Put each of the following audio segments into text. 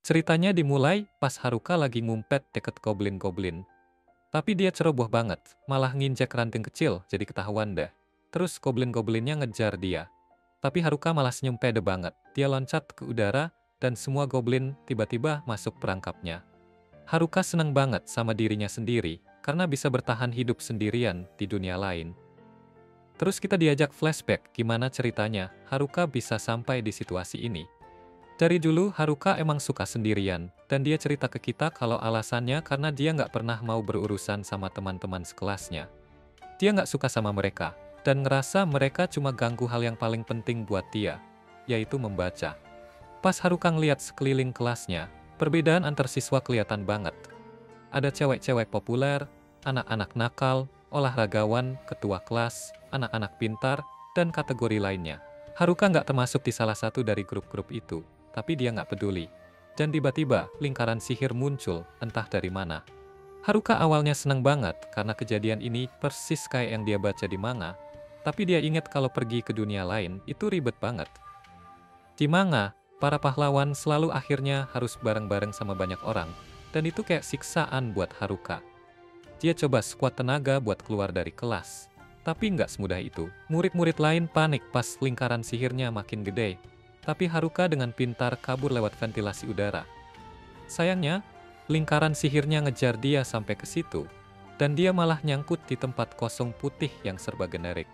Ceritanya dimulai pas Haruka lagi ngumpet deket goblin-goblin. Tapi dia ceroboh banget, malah nginjek ranting kecil jadi ketahuan dah. Terus goblin-goblinnya ngejar dia. Tapi Haruka malah senyum pede banget. Dia loncat ke udara dan semua goblin tiba-tiba masuk perangkapnya. Haruka seneng banget sama dirinya sendiri karena bisa bertahan hidup sendirian di dunia lain. Terus kita diajak flashback gimana ceritanya Haruka bisa sampai di situasi ini. Dari dulu Haruka emang suka sendirian, dan dia cerita ke kita kalau alasannya karena dia nggak pernah mau berurusan sama teman-teman sekelasnya. Dia nggak suka sama mereka, dan ngerasa mereka cuma ganggu hal yang paling penting buat dia, yaitu membaca. Pas Haruka ngeliat sekeliling kelasnya, perbedaan antar siswa kelihatan banget. Ada cewek-cewek populer, anak-anak nakal, olahragawan, ketua kelas, anak-anak pintar, dan kategori lainnya. Haruka nggak termasuk di salah satu dari grup-grup itu, tapi dia nggak peduli. Dan tiba-tiba, lingkaran sihir muncul, entah dari mana. Haruka awalnya seneng banget karena kejadian ini persis kayak yang dia baca di manga, tapi dia ingat kalau pergi ke dunia lain itu ribet banget. Di manga, para pahlawan selalu akhirnya harus bareng-bareng sama banyak orang, dan itu kayak siksaan buat Haruka. Dia coba sekuat tenaga buat keluar dari kelas. Tapi nggak semudah itu. Murid-murid lain panik pas lingkaran sihirnya makin gede. Tapi Haruka dengan pintar kabur lewat ventilasi udara. Sayangnya, lingkaran sihirnya ngejar dia sampai ke situ. Dan dia malah nyangkut di tempat kosong putih yang serba generik.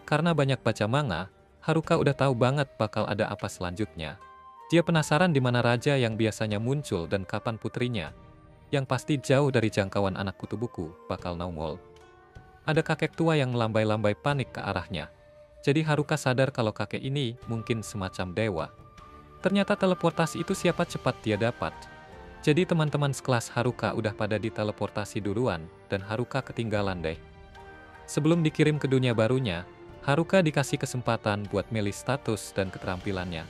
Karena banyak baca manga, Haruka udah tahu banget bakal ada apa selanjutnya. Dia penasaran di mana raja yang biasanya muncul dan kapan putrinya. Yang pasti jauh dari jangkauan anak kutu buku bakal nongol. Ada kakek tua yang melambai-lambai panik ke arahnya. Jadi Haruka sadar kalau kakek ini mungkin semacam dewa. Ternyata teleportasi itu siapa cepat dia dapat. Jadi teman-teman sekelas Haruka udah pada diteleportasi duluan, dan Haruka ketinggalan deh. Sebelum dikirim ke dunia barunya, Haruka dikasih kesempatan buat milih status dan keterampilannya.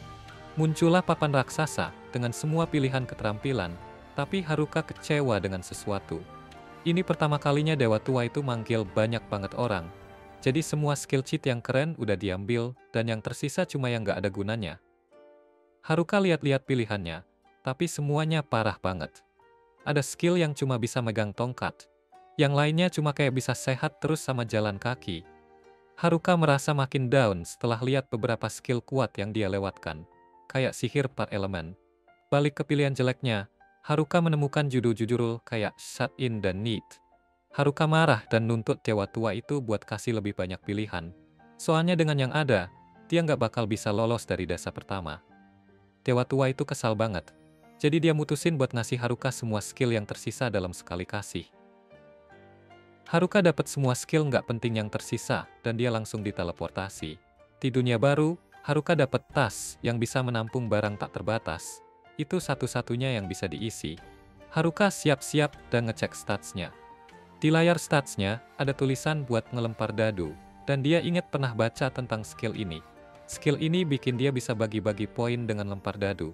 Muncullah papan raksasa dengan semua pilihan keterampilan, tapi Haruka kecewa dengan sesuatu. Ini pertama kalinya Dewa Tua itu manggil banyak banget orang. Jadi semua skill cheat yang keren udah diambil, dan yang tersisa cuma yang gak ada gunanya. Haruka lihat-lihat pilihannya, tapi semuanya parah banget. Ada skill yang cuma bisa megang tongkat. Yang lainnya cuma kayak bisa sehat terus sama jalan kaki. Haruka merasa makin down setelah lihat beberapa skill kuat yang dia lewatkan. Kayak sihir 4 elemen. Balik ke pilihan jeleknya, Haruka menemukan judul-judul kayak Shut In dan Need. Haruka marah dan nuntut Dewa Tua itu buat kasih lebih banyak pilihan. Soalnya dengan yang ada, dia nggak bakal bisa lolos dari desa pertama. Dewa Tua itu kesal banget. Jadi dia mutusin buat ngasih Haruka semua skill yang tersisa dalam sekali kasih. Haruka dapat semua skill nggak penting yang tersisa, dan dia langsung diteleportasi. Di dunia baru, Haruka dapat tas yang bisa menampung barang tak terbatas. Itu satu-satunya yang bisa diisi. Haruka siap-siap dan ngecek statsnya. Di layar statsnya, ada tulisan buat ngelempar dadu, dan dia ingat pernah baca tentang skill ini. Skill ini bikin dia bisa bagi-bagi poin dengan lempar dadu.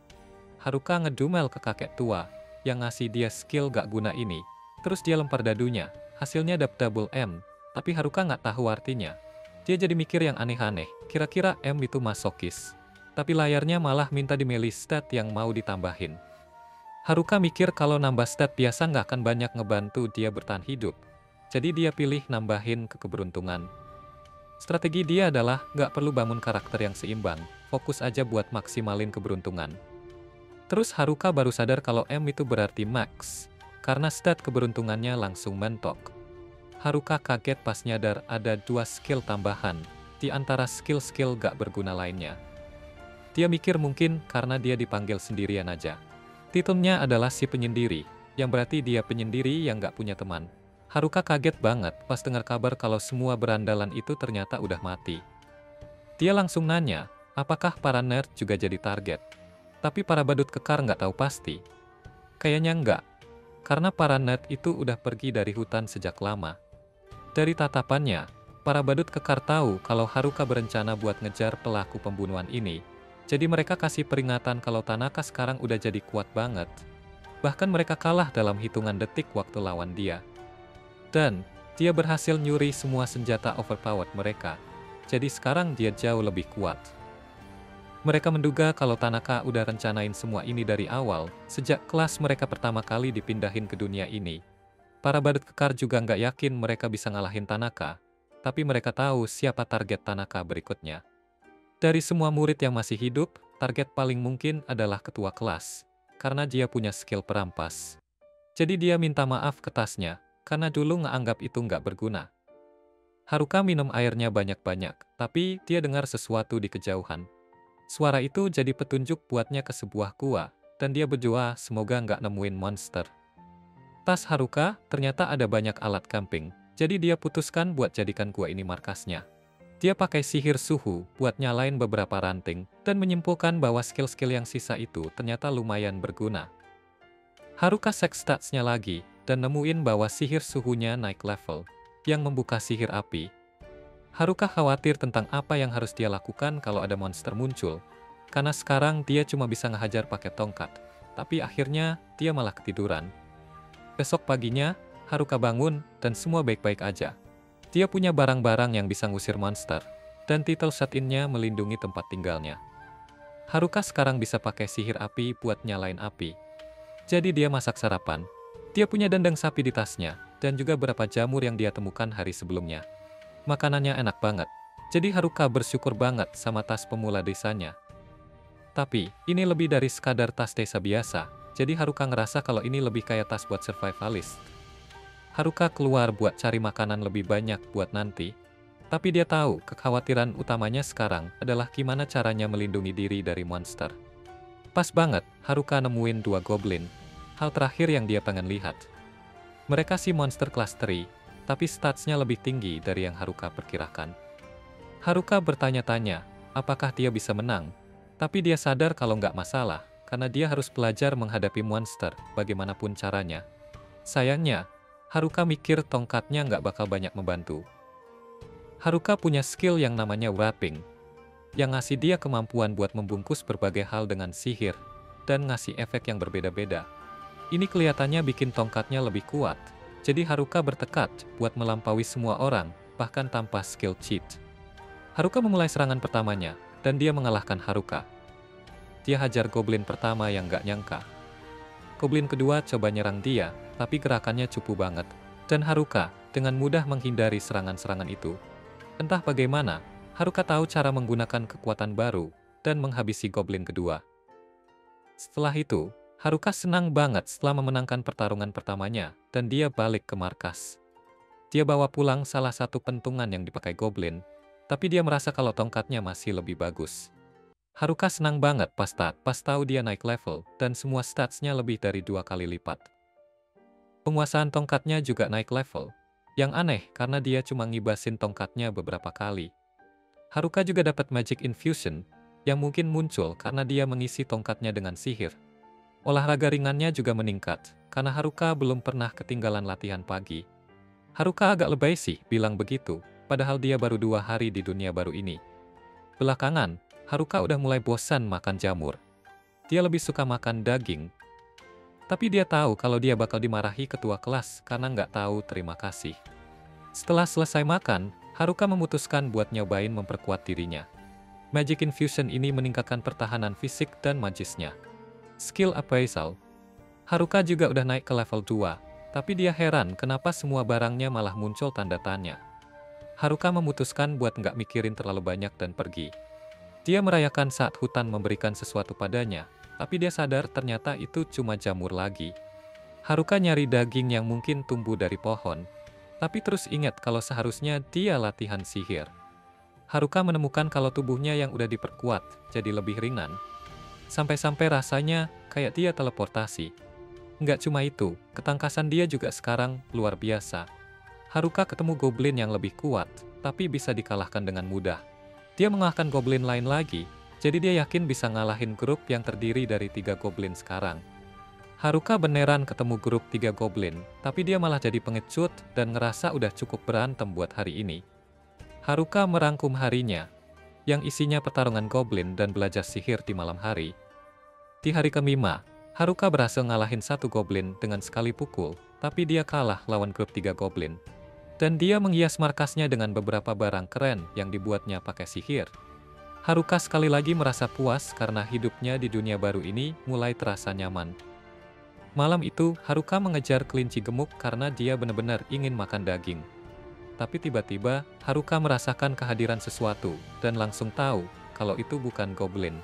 Haruka ngedumel ke kakek tua, yang ngasih dia skill gak guna ini. Terus dia lempar dadunya, hasilnya dapet double M, tapi Haruka nggak tahu artinya. Dia jadi mikir yang aneh-aneh, kira-kira M itu masokis. Tapi layarnya malah minta dimilih stat yang mau ditambahin. Haruka mikir kalau nambah stat biasa nggak akan banyak ngebantu dia bertahan hidup. Jadi dia pilih nambahin ke keberuntungan. Strategi dia adalah nggak perlu bangun karakter yang seimbang, fokus aja buat maksimalin keberuntungan. Terus Haruka baru sadar kalau M itu berarti max, karena stat keberuntungannya langsung mentok. Haruka kaget pas nyadar ada 2 skill tambahan, di antara skill-skill gak berguna lainnya. Dia mikir mungkin karena dia dipanggil sendirian aja. Titelnya adalah si penyendiri, yang berarti dia penyendiri yang gak punya teman. Haruka kaget banget pas dengar kabar kalau semua berandalan itu ternyata udah mati. Dia langsung nanya, apakah para nerd juga jadi target? Tapi para badut kekar nggak tahu pasti. Kayaknya enggak, karena para nerd itu udah pergi dari hutan sejak lama. Dari tatapannya, para badut kekar tahu kalau Haruka berencana buat ngejar pelaku pembunuhan ini. Jadi mereka kasih peringatan kalau Tanaka sekarang udah jadi kuat banget. Bahkan mereka kalah dalam hitungan detik waktu lawan dia. Dan, dia berhasil nyuri semua senjata overpowered mereka. Jadi sekarang dia jauh lebih kuat. Mereka menduga kalau Tanaka udah rencanain semua ini dari awal, sejak kelas mereka pertama kali dipindahin ke dunia ini. Para badut kekar juga nggak yakin mereka bisa ngalahin Tanaka, tapi mereka tahu siapa target Tanaka berikutnya. Dari semua murid yang masih hidup, target paling mungkin adalah ketua kelas, karena dia punya skill perampas. Jadi dia minta maaf ke tasnya, karena dulu nganggap itu nggak berguna. Haruka minum airnya banyak-banyak, tapi dia dengar sesuatu di kejauhan. Suara itu jadi petunjuk buatnya ke sebuah gua, dan dia berdoa semoga nggak nemuin monster. Tas Haruka ternyata ada banyak alat camping, jadi dia putuskan buat jadikan gua ini markasnya. Dia pakai sihir suhu buat nyalain beberapa ranting, dan menyimpulkan bahwa skill-skill yang sisa itu ternyata lumayan berguna. Haruka cek statsnya lagi, dan nemuin bahwa sihir suhunya naik level, yang membuka sihir api. Haruka khawatir tentang apa yang harus dia lakukan kalau ada monster muncul, karena sekarang dia cuma bisa ngehajar pakai tongkat, tapi akhirnya dia malah ketiduran. Besok paginya, Haruka bangun, dan semua baik-baik aja. Dia punya barang-barang yang bisa ngusir monster, dan title shut-in-nya melindungi tempat tinggalnya. Haruka sekarang bisa pakai sihir api buat nyalain api. Jadi dia masak sarapan. Dia punya dendeng sapi di tasnya, dan juga beberapa jamur yang dia temukan hari sebelumnya. Makanannya enak banget, jadi Haruka bersyukur banget sama tas pemula desanya. Tapi, ini lebih dari sekadar tas desa biasa, jadi Haruka ngerasa kalau ini lebih kayak tas buat survivalist. Haruka keluar buat cari makanan lebih banyak buat nanti, tapi dia tahu kekhawatiran utamanya sekarang adalah gimana caranya melindungi diri dari monster. Pas banget, Haruka nemuin 2 goblin, hal terakhir yang dia pengen lihat. Mereka si monster kelas 3, tapi statsnya lebih tinggi dari yang Haruka perkirakan. Haruka bertanya-tanya, apakah dia bisa menang? Tapi dia sadar kalau nggak masalah, karena dia harus belajar menghadapi monster, bagaimanapun caranya. Sayangnya, Haruka mikir tongkatnya nggak bakal banyak membantu. Haruka punya skill yang namanya wrapping, yang ngasih dia kemampuan buat membungkus berbagai hal dengan sihir, dan ngasih efek yang berbeda-beda. Ini kelihatannya bikin tongkatnya lebih kuat. Jadi Haruka bertekad buat melampaui semua orang, bahkan tanpa skill cheat. Haruka memulai serangan pertamanya, dan dia mengalahkan Haruka. Dia hajar goblin pertama yang gak nyangka. Goblin kedua coba nyerang dia, tapi gerakannya cupu banget. Dan Haruka dengan mudah menghindari serangan-serangan itu. Entah bagaimana, Haruka tahu cara menggunakan kekuatan baru, dan menghabisi goblin kedua. Setelah itu, Haruka senang banget setelah memenangkan pertarungan pertamanya, dan dia balik ke markas. Dia bawa pulang salah satu pentungan yang dipakai goblin, tapi dia merasa kalau tongkatnya masih lebih bagus. Haruka senang banget pas tahu dia naik level, dan semua statsnya lebih dari 2 kali lipat. Penguasaan tongkatnya juga naik level, yang aneh karena dia cuma ngibasin tongkatnya beberapa kali. Haruka juga dapat magic infusion, yang mungkin muncul karena dia mengisi tongkatnya dengan sihir. Olahraga ringannya juga meningkat, karena Haruka belum pernah ketinggalan latihan pagi. Haruka agak lebay sih bilang begitu, padahal dia baru 2 hari di dunia baru ini. Belakangan, Haruka udah mulai bosan makan jamur. Dia lebih suka makan daging. Tapi dia tahu kalau dia bakal dimarahi ketua kelas karena nggak tahu terima kasih. Setelah selesai makan, Haruka memutuskan buat nyobain memperkuat dirinya. Magic Infusion ini meningkatkan pertahanan fisik dan magisnya. Skill Appraisal. Haruka juga udah naik ke level 2, tapi dia heran kenapa semua barangnya malah muncul tanda tanya. Haruka memutuskan buat nggak mikirin terlalu banyak dan pergi. Dia merayakan saat hutan memberikan sesuatu padanya, tapi dia sadar ternyata itu cuma jamur lagi. Haruka nyari daging yang mungkin tumbuh dari pohon, tapi terus ingat kalau seharusnya dia latihan sihir. Haruka menemukan kalau tubuhnya yang udah diperkuat jadi lebih ringan. Sampai-sampai rasanya kayak dia teleportasi. Nggak cuma itu, ketangkasan dia juga sekarang luar biasa. Haruka ketemu goblin yang lebih kuat, tapi bisa dikalahkan dengan mudah. Dia mengalahkan goblin lain lagi, jadi dia yakin bisa ngalahin grup yang terdiri dari 3 goblin sekarang. Haruka beneran ketemu grup 3 goblin, tapi dia malah jadi pengecut dan ngerasa udah cukup berantem buat hari ini. Haruka merangkum harinya, yang isinya pertarungan goblin dan belajar sihir di malam hari. Di hari ke-5, Haruka berhasil ngalahin 1 goblin dengan sekali pukul, tapi dia kalah lawan grup 3 goblin. Dan dia menghias markasnya dengan beberapa barang keren yang dibuatnya pakai sihir. Haruka sekali lagi merasa puas karena hidupnya di dunia baru ini mulai terasa nyaman. Malam itu, Haruka mengejar kelinci gemuk karena dia benar-benar ingin makan daging. Tapi tiba-tiba, Haruka merasakan kehadiran sesuatu dan langsung tahu kalau itu bukan goblin.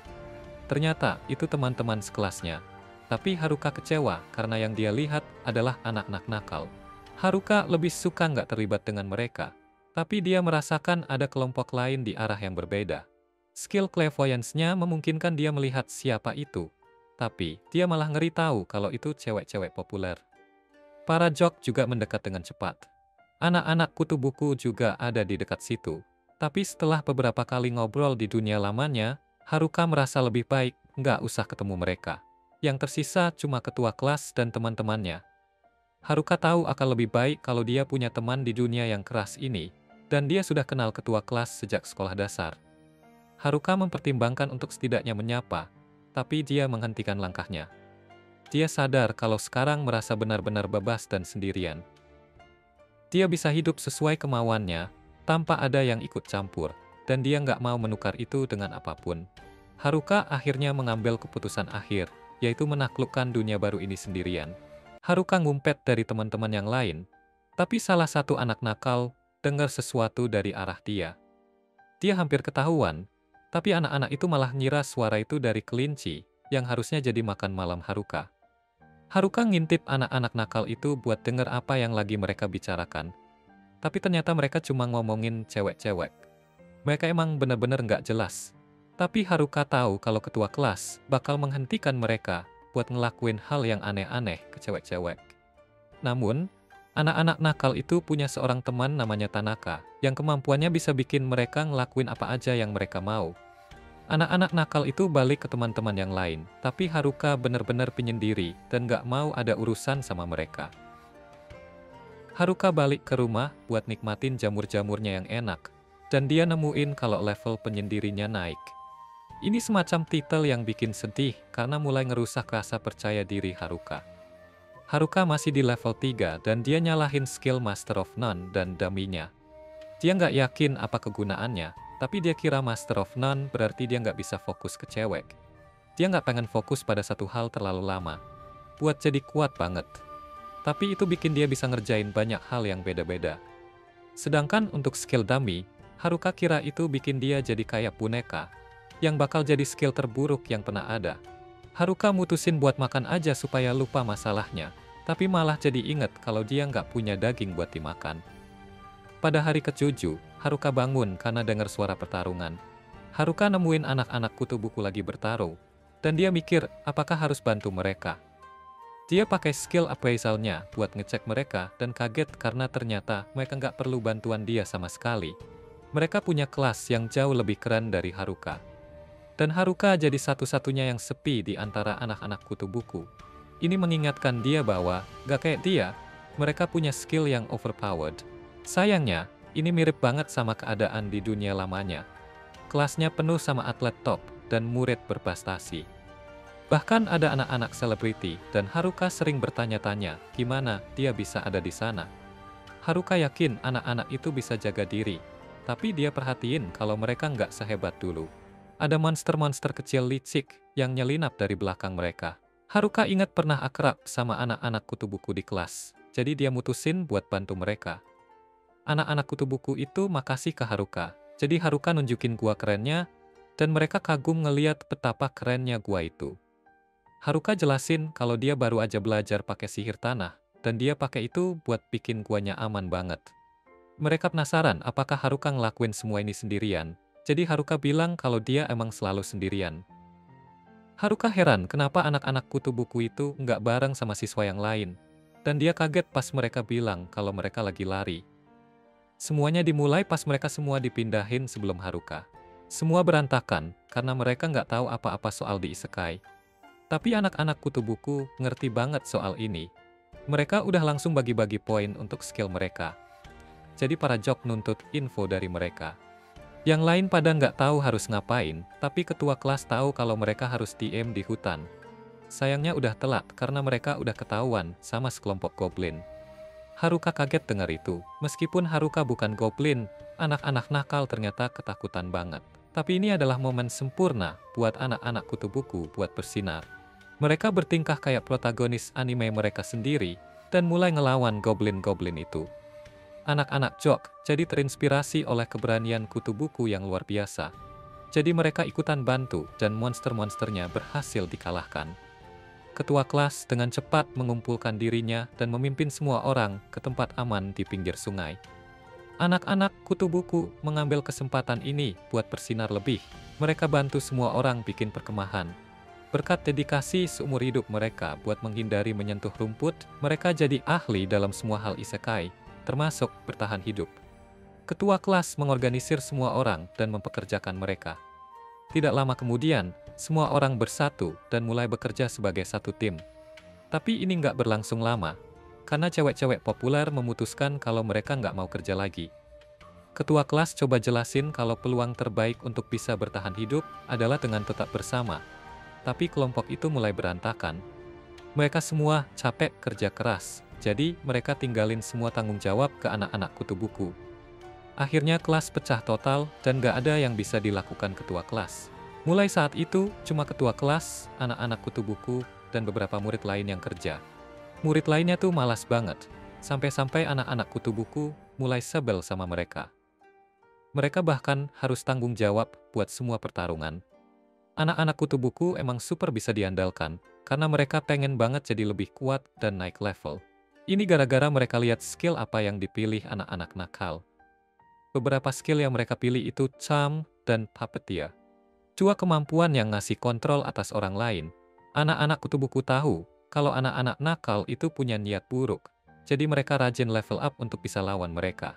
Ternyata itu teman-teman sekelasnya. Tapi Haruka kecewa karena yang dia lihat adalah anak-anak nakal. Haruka lebih suka nggak terlibat dengan mereka. Tapi dia merasakan ada kelompok lain di arah yang berbeda. Skill clairvoyance-nya memungkinkan dia melihat siapa itu. Tapi, dia malah ngeri tahu kalau itu cewek-cewek populer. Para jok juga mendekat dengan cepat. Anak-anak kutu buku juga ada di dekat situ. Tapi setelah beberapa kali ngobrol di dunia lamanya, Haruka merasa lebih baik nggak usah ketemu mereka. Yang tersisa cuma ketua kelas dan teman-temannya. Haruka tahu akan lebih baik kalau dia punya teman di dunia yang keras ini, dan dia sudah kenal ketua kelas sejak sekolah dasar. Haruka mempertimbangkan untuk setidaknya menyapa, tapi dia menghentikan langkahnya. Dia sadar kalau sekarang merasa benar-benar bebas dan sendirian. Dia bisa hidup sesuai kemauannya, tanpa ada yang ikut campur, dan dia nggak mau menukar itu dengan apapun. Haruka akhirnya mengambil keputusan akhir, yaitu menaklukkan dunia baru ini sendirian. Haruka ngumpet dari teman-teman yang lain, tapi salah satu anak nakal dengar sesuatu dari arah dia. Dia hampir ketahuan, tapi anak-anak itu malah ngira suara itu dari kelinci, yang harusnya jadi makan malam Haruka. Haruka ngintip anak-anak nakal itu buat denger apa yang lagi mereka bicarakan. Tapi ternyata mereka cuma ngomongin cewek-cewek. Mereka emang bener-bener nggak jelas. Tapi Haruka tahu kalau ketua kelas bakal menghentikan mereka buat ngelakuin hal yang aneh-aneh ke cewek-cewek. Namun, anak-anak nakal itu punya seorang teman namanya Tanaka, yang kemampuannya bisa bikin mereka ngelakuin apa aja yang mereka mau. Anak-anak nakal itu balik ke teman-teman yang lain, tapi Haruka benar-benar penyendiri dan gak mau ada urusan sama mereka. Haruka balik ke rumah buat nikmatin jamur-jamurnya yang enak, dan dia nemuin kalau level penyendirinya naik. Ini semacam titel yang bikin sedih karena mulai ngerusak rasa percaya diri Haruka. Haruka masih di level 3 dan dia nyalahin skill Master of None dan dummy-nya. Dia nggak yakin apa kegunaannya, tapi dia kira Master of None berarti dia nggak bisa fokus ke cewek. Dia nggak pengen fokus pada satu hal terlalu lama, buat jadi kuat banget. Tapi itu bikin dia bisa ngerjain banyak hal yang beda-beda. Sedangkan untuk skill dummy, Haruka kira itu bikin dia jadi kayak boneka, yang bakal jadi skill terburuk yang pernah ada. Haruka mutusin buat makan aja supaya lupa masalahnya, tapi malah jadi inget kalau dia nggak punya daging buat dimakan. Pada hari ke-7, Haruka bangun karena dengar suara pertarungan. Haruka nemuin anak-anak kutu buku lagi bertarung, dan dia mikir apakah harus bantu mereka. Dia pakai skill appraisalnya buat ngecek mereka dan kaget karena ternyata mereka nggak perlu bantuan dia sama sekali. Mereka punya kelas yang jauh lebih keren dari Haruka. Dan Haruka jadi satu-satunya yang sepi di antara anak-anak kutu buku. Ini mengingatkan dia bahwa, gak kayak dia, mereka punya skill yang overpowered. Sayangnya, ini mirip banget sama keadaan di dunia lamanya. Kelasnya penuh sama atlet top dan murid berprestasi. Bahkan ada anak-anak selebriti dan Haruka sering bertanya-tanya gimana dia bisa ada di sana. Haruka yakin anak-anak itu bisa jaga diri, tapi dia perhatiin kalau mereka nggak sehebat dulu. Ada monster-monster kecil licik yang nyelinap dari belakang mereka. Haruka ingat pernah akrab sama anak-anak kutu buku di kelas, jadi dia mutusin buat bantu mereka. Anak-anak kutu buku itu makasih ke Haruka, jadi Haruka nunjukin gua kerennya, dan mereka kagum ngeliat betapa kerennya gua itu. Haruka jelasin kalau dia baru aja belajar pakai sihir tanah, dan dia pakai itu buat bikin guanya aman banget. Mereka penasaran apakah Haruka ngelakuin semua ini sendirian, jadi Haruka bilang kalau dia emang selalu sendirian. Haruka heran kenapa anak-anak kutu buku itu nggak bareng sama siswa yang lain, dan dia kaget pas mereka bilang kalau mereka lagi lari. Semuanya dimulai pas mereka semua dipindahin sebelum Haruka. Semua berantakan karena mereka nggak tahu apa-apa soal di isekai. Tapi anak-anak kutu buku ngerti banget soal ini. Mereka udah langsung bagi-bagi poin untuk skill mereka. Jadi para jok nuntut info dari mereka. Yang lain pada nggak tahu harus ngapain, tapi ketua kelas tahu kalau mereka harus diem di hutan. Sayangnya udah telat karena mereka udah ketahuan sama sekelompok goblin. Haruka kaget dengar itu. Meskipun Haruka bukan goblin, anak-anak nakal ternyata ketakutan banget. Tapi ini adalah momen sempurna buat anak-anak kutu buku buat bersinar. Mereka bertingkah kayak protagonis anime mereka sendiri dan mulai ngelawan goblin-goblin itu. Anak-anak Jok jadi terinspirasi oleh keberanian kutu buku yang luar biasa. Jadi mereka ikutan bantu dan monster-monsternya berhasil dikalahkan. Ketua kelas dengan cepat mengumpulkan dirinya dan memimpin semua orang ke tempat aman di pinggir sungai. Anak-anak kutu buku mengambil kesempatan ini buat bersinar lebih. Mereka bantu semua orang bikin perkemahan. Berkat dedikasi seumur hidup mereka buat menghindari menyentuh rumput, mereka jadi ahli dalam semua hal isekai, termasuk bertahan hidup. Ketua kelas mengorganisir semua orang dan mempekerjakan mereka. Tidak lama kemudian, semua orang bersatu dan mulai bekerja sebagai satu tim. Tapi ini nggak berlangsung lama, karena cewek-cewek populer memutuskan kalau mereka nggak mau kerja lagi. Ketua kelas coba jelasin kalau peluang terbaik untuk bisa bertahan hidup adalah dengan tetap bersama. Tapi kelompok itu mulai berantakan. Mereka semua capek kerja keras, jadi mereka tinggalin semua tanggung jawab ke anak-anak kutu buku. Akhirnya kelas pecah total dan gak ada yang bisa dilakukan ketua kelas. Mulai saat itu, cuma ketua kelas, anak-anak kutu buku, dan beberapa murid lain yang kerja. Murid lainnya tuh malas banget, sampai-sampai anak-anak kutu buku mulai sebel sama mereka. Mereka bahkan harus tanggung jawab buat semua pertarungan. Anak-anak kutu buku emang super bisa diandalkan, karena mereka pengen banget jadi lebih kuat dan naik level. Ini gara-gara mereka lihat skill apa yang dipilih anak-anak nakal. Beberapa skill yang mereka pilih itu Charm dan Puppeteer. Cuma kemampuan yang ngasih kontrol atas orang lain. Anak-anak kutu buku tahu kalau anak-anak nakal itu punya niat buruk, jadi mereka rajin level up untuk bisa lawan mereka.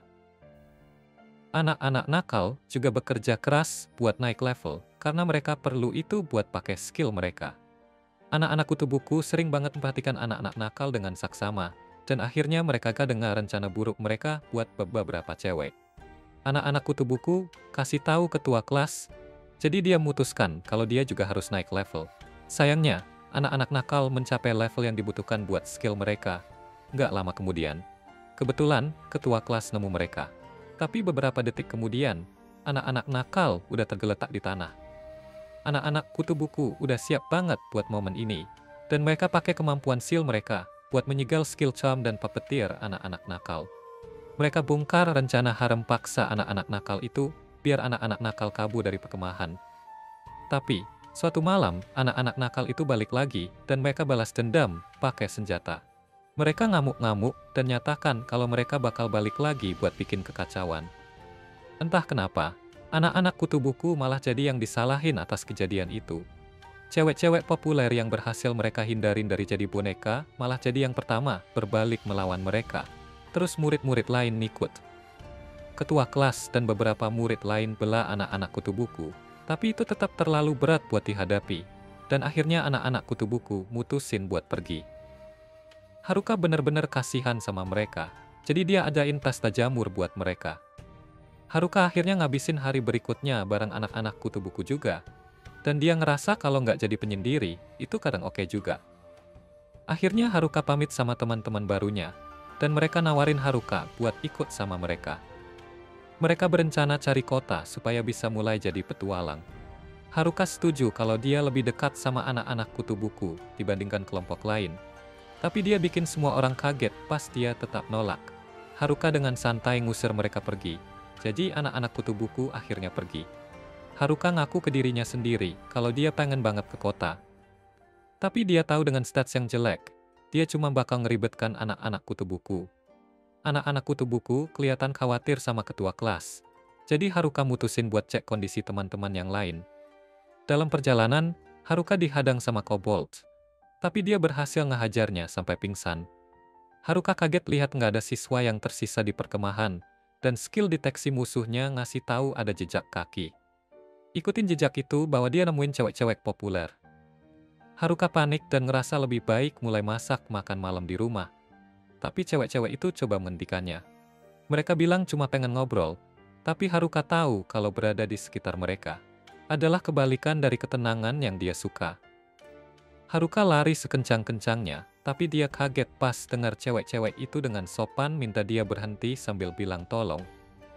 Anak-anak nakal juga bekerja keras buat naik level, karena mereka perlu itu buat pakai skill mereka. Anak-anak kutu buku sering banget memperhatikan anak-anak nakal dengan saksama, dan akhirnya mereka gak dengar rencana buruk mereka buat beberapa cewek. Anak-anak kutu buku kasih tahu ketua kelas, jadi dia memutuskan kalau dia juga harus naik level. Sayangnya, anak-anak nakal mencapai level yang dibutuhkan buat skill mereka. Nggak lama kemudian, kebetulan ketua kelas nemu mereka. Tapi beberapa detik kemudian, anak-anak nakal udah tergeletak di tanah. Anak-anak kutu buku udah siap banget buat momen ini, dan mereka pakai kemampuan seal mereka buat menyegal skill charm dan puppeteer anak-anak nakal. Mereka bongkar rencana harem paksa anak-anak nakal itu, biar anak-anak nakal kabur dari perkemahan. Tapi, suatu malam, anak-anak nakal itu balik lagi, dan mereka balas dendam pakai senjata. Mereka ngamuk-ngamuk dan nyatakan kalau mereka bakal balik lagi buat bikin kekacauan. Entah kenapa, anak-anak kutu buku malah jadi yang disalahin atas kejadian itu. Cewek-cewek populer yang berhasil mereka hindarin dari jadi boneka, malah jadi yang pertama berbalik melawan mereka. Terus murid-murid lain ngikut. Ketua kelas dan beberapa murid lain bela anak-anak kutu buku, tapi itu tetap terlalu berat buat dihadapi, dan akhirnya anak-anak kutu buku mutusin buat pergi. Haruka bener-bener kasihan sama mereka, jadi dia adain pesta jamur buat mereka. Haruka akhirnya ngabisin hari berikutnya bareng anak-anak kutu buku juga, dan dia ngerasa kalau nggak jadi penyendiri, itu kadang oke juga. Akhirnya Haruka pamit sama teman-teman barunya, dan mereka nawarin Haruka buat ikut sama mereka. Mereka berencana cari kota supaya bisa mulai jadi petualang. Haruka setuju kalau dia lebih dekat sama anak-anak kutu buku dibandingkan kelompok lain. Tapi dia bikin semua orang kaget pas dia tetap nolak. Haruka dengan santai ngusir mereka pergi. Jadi anak-anak kutu buku akhirnya pergi. Haruka ngaku ke dirinya sendiri kalau dia pengen banget ke kota. Tapi dia tahu dengan stats yang jelek, dia cuma bakal ngeribetkan anak-anak kutu buku. Anak-anak kutu buku kelihatan khawatir sama ketua kelas. Jadi Haruka mutusin buat cek kondisi teman-teman yang lain. Dalam perjalanan, Haruka dihadang sama kobold. Tapi dia berhasil ngehajarnya sampai pingsan. Haruka kaget lihat nggak ada siswa yang tersisa di perkemahan, dan skill deteksi musuhnya ngasih tahu ada jejak kaki. Ikutin jejak itu bahwa dia nemuin cewek-cewek populer. Haruka panik dan ngerasa lebih baik mulai masak makan malam di rumah. Tapi cewek-cewek itu coba menghentikannya. Mereka bilang cuma pengen ngobrol, tapi Haruka tahu kalau berada di sekitar mereka adalah kebalikan dari ketenangan yang dia suka. Haruka lari sekencang-kencangnya, tapi dia kaget pas dengar cewek-cewek itu dengan sopan minta dia berhenti sambil bilang tolong.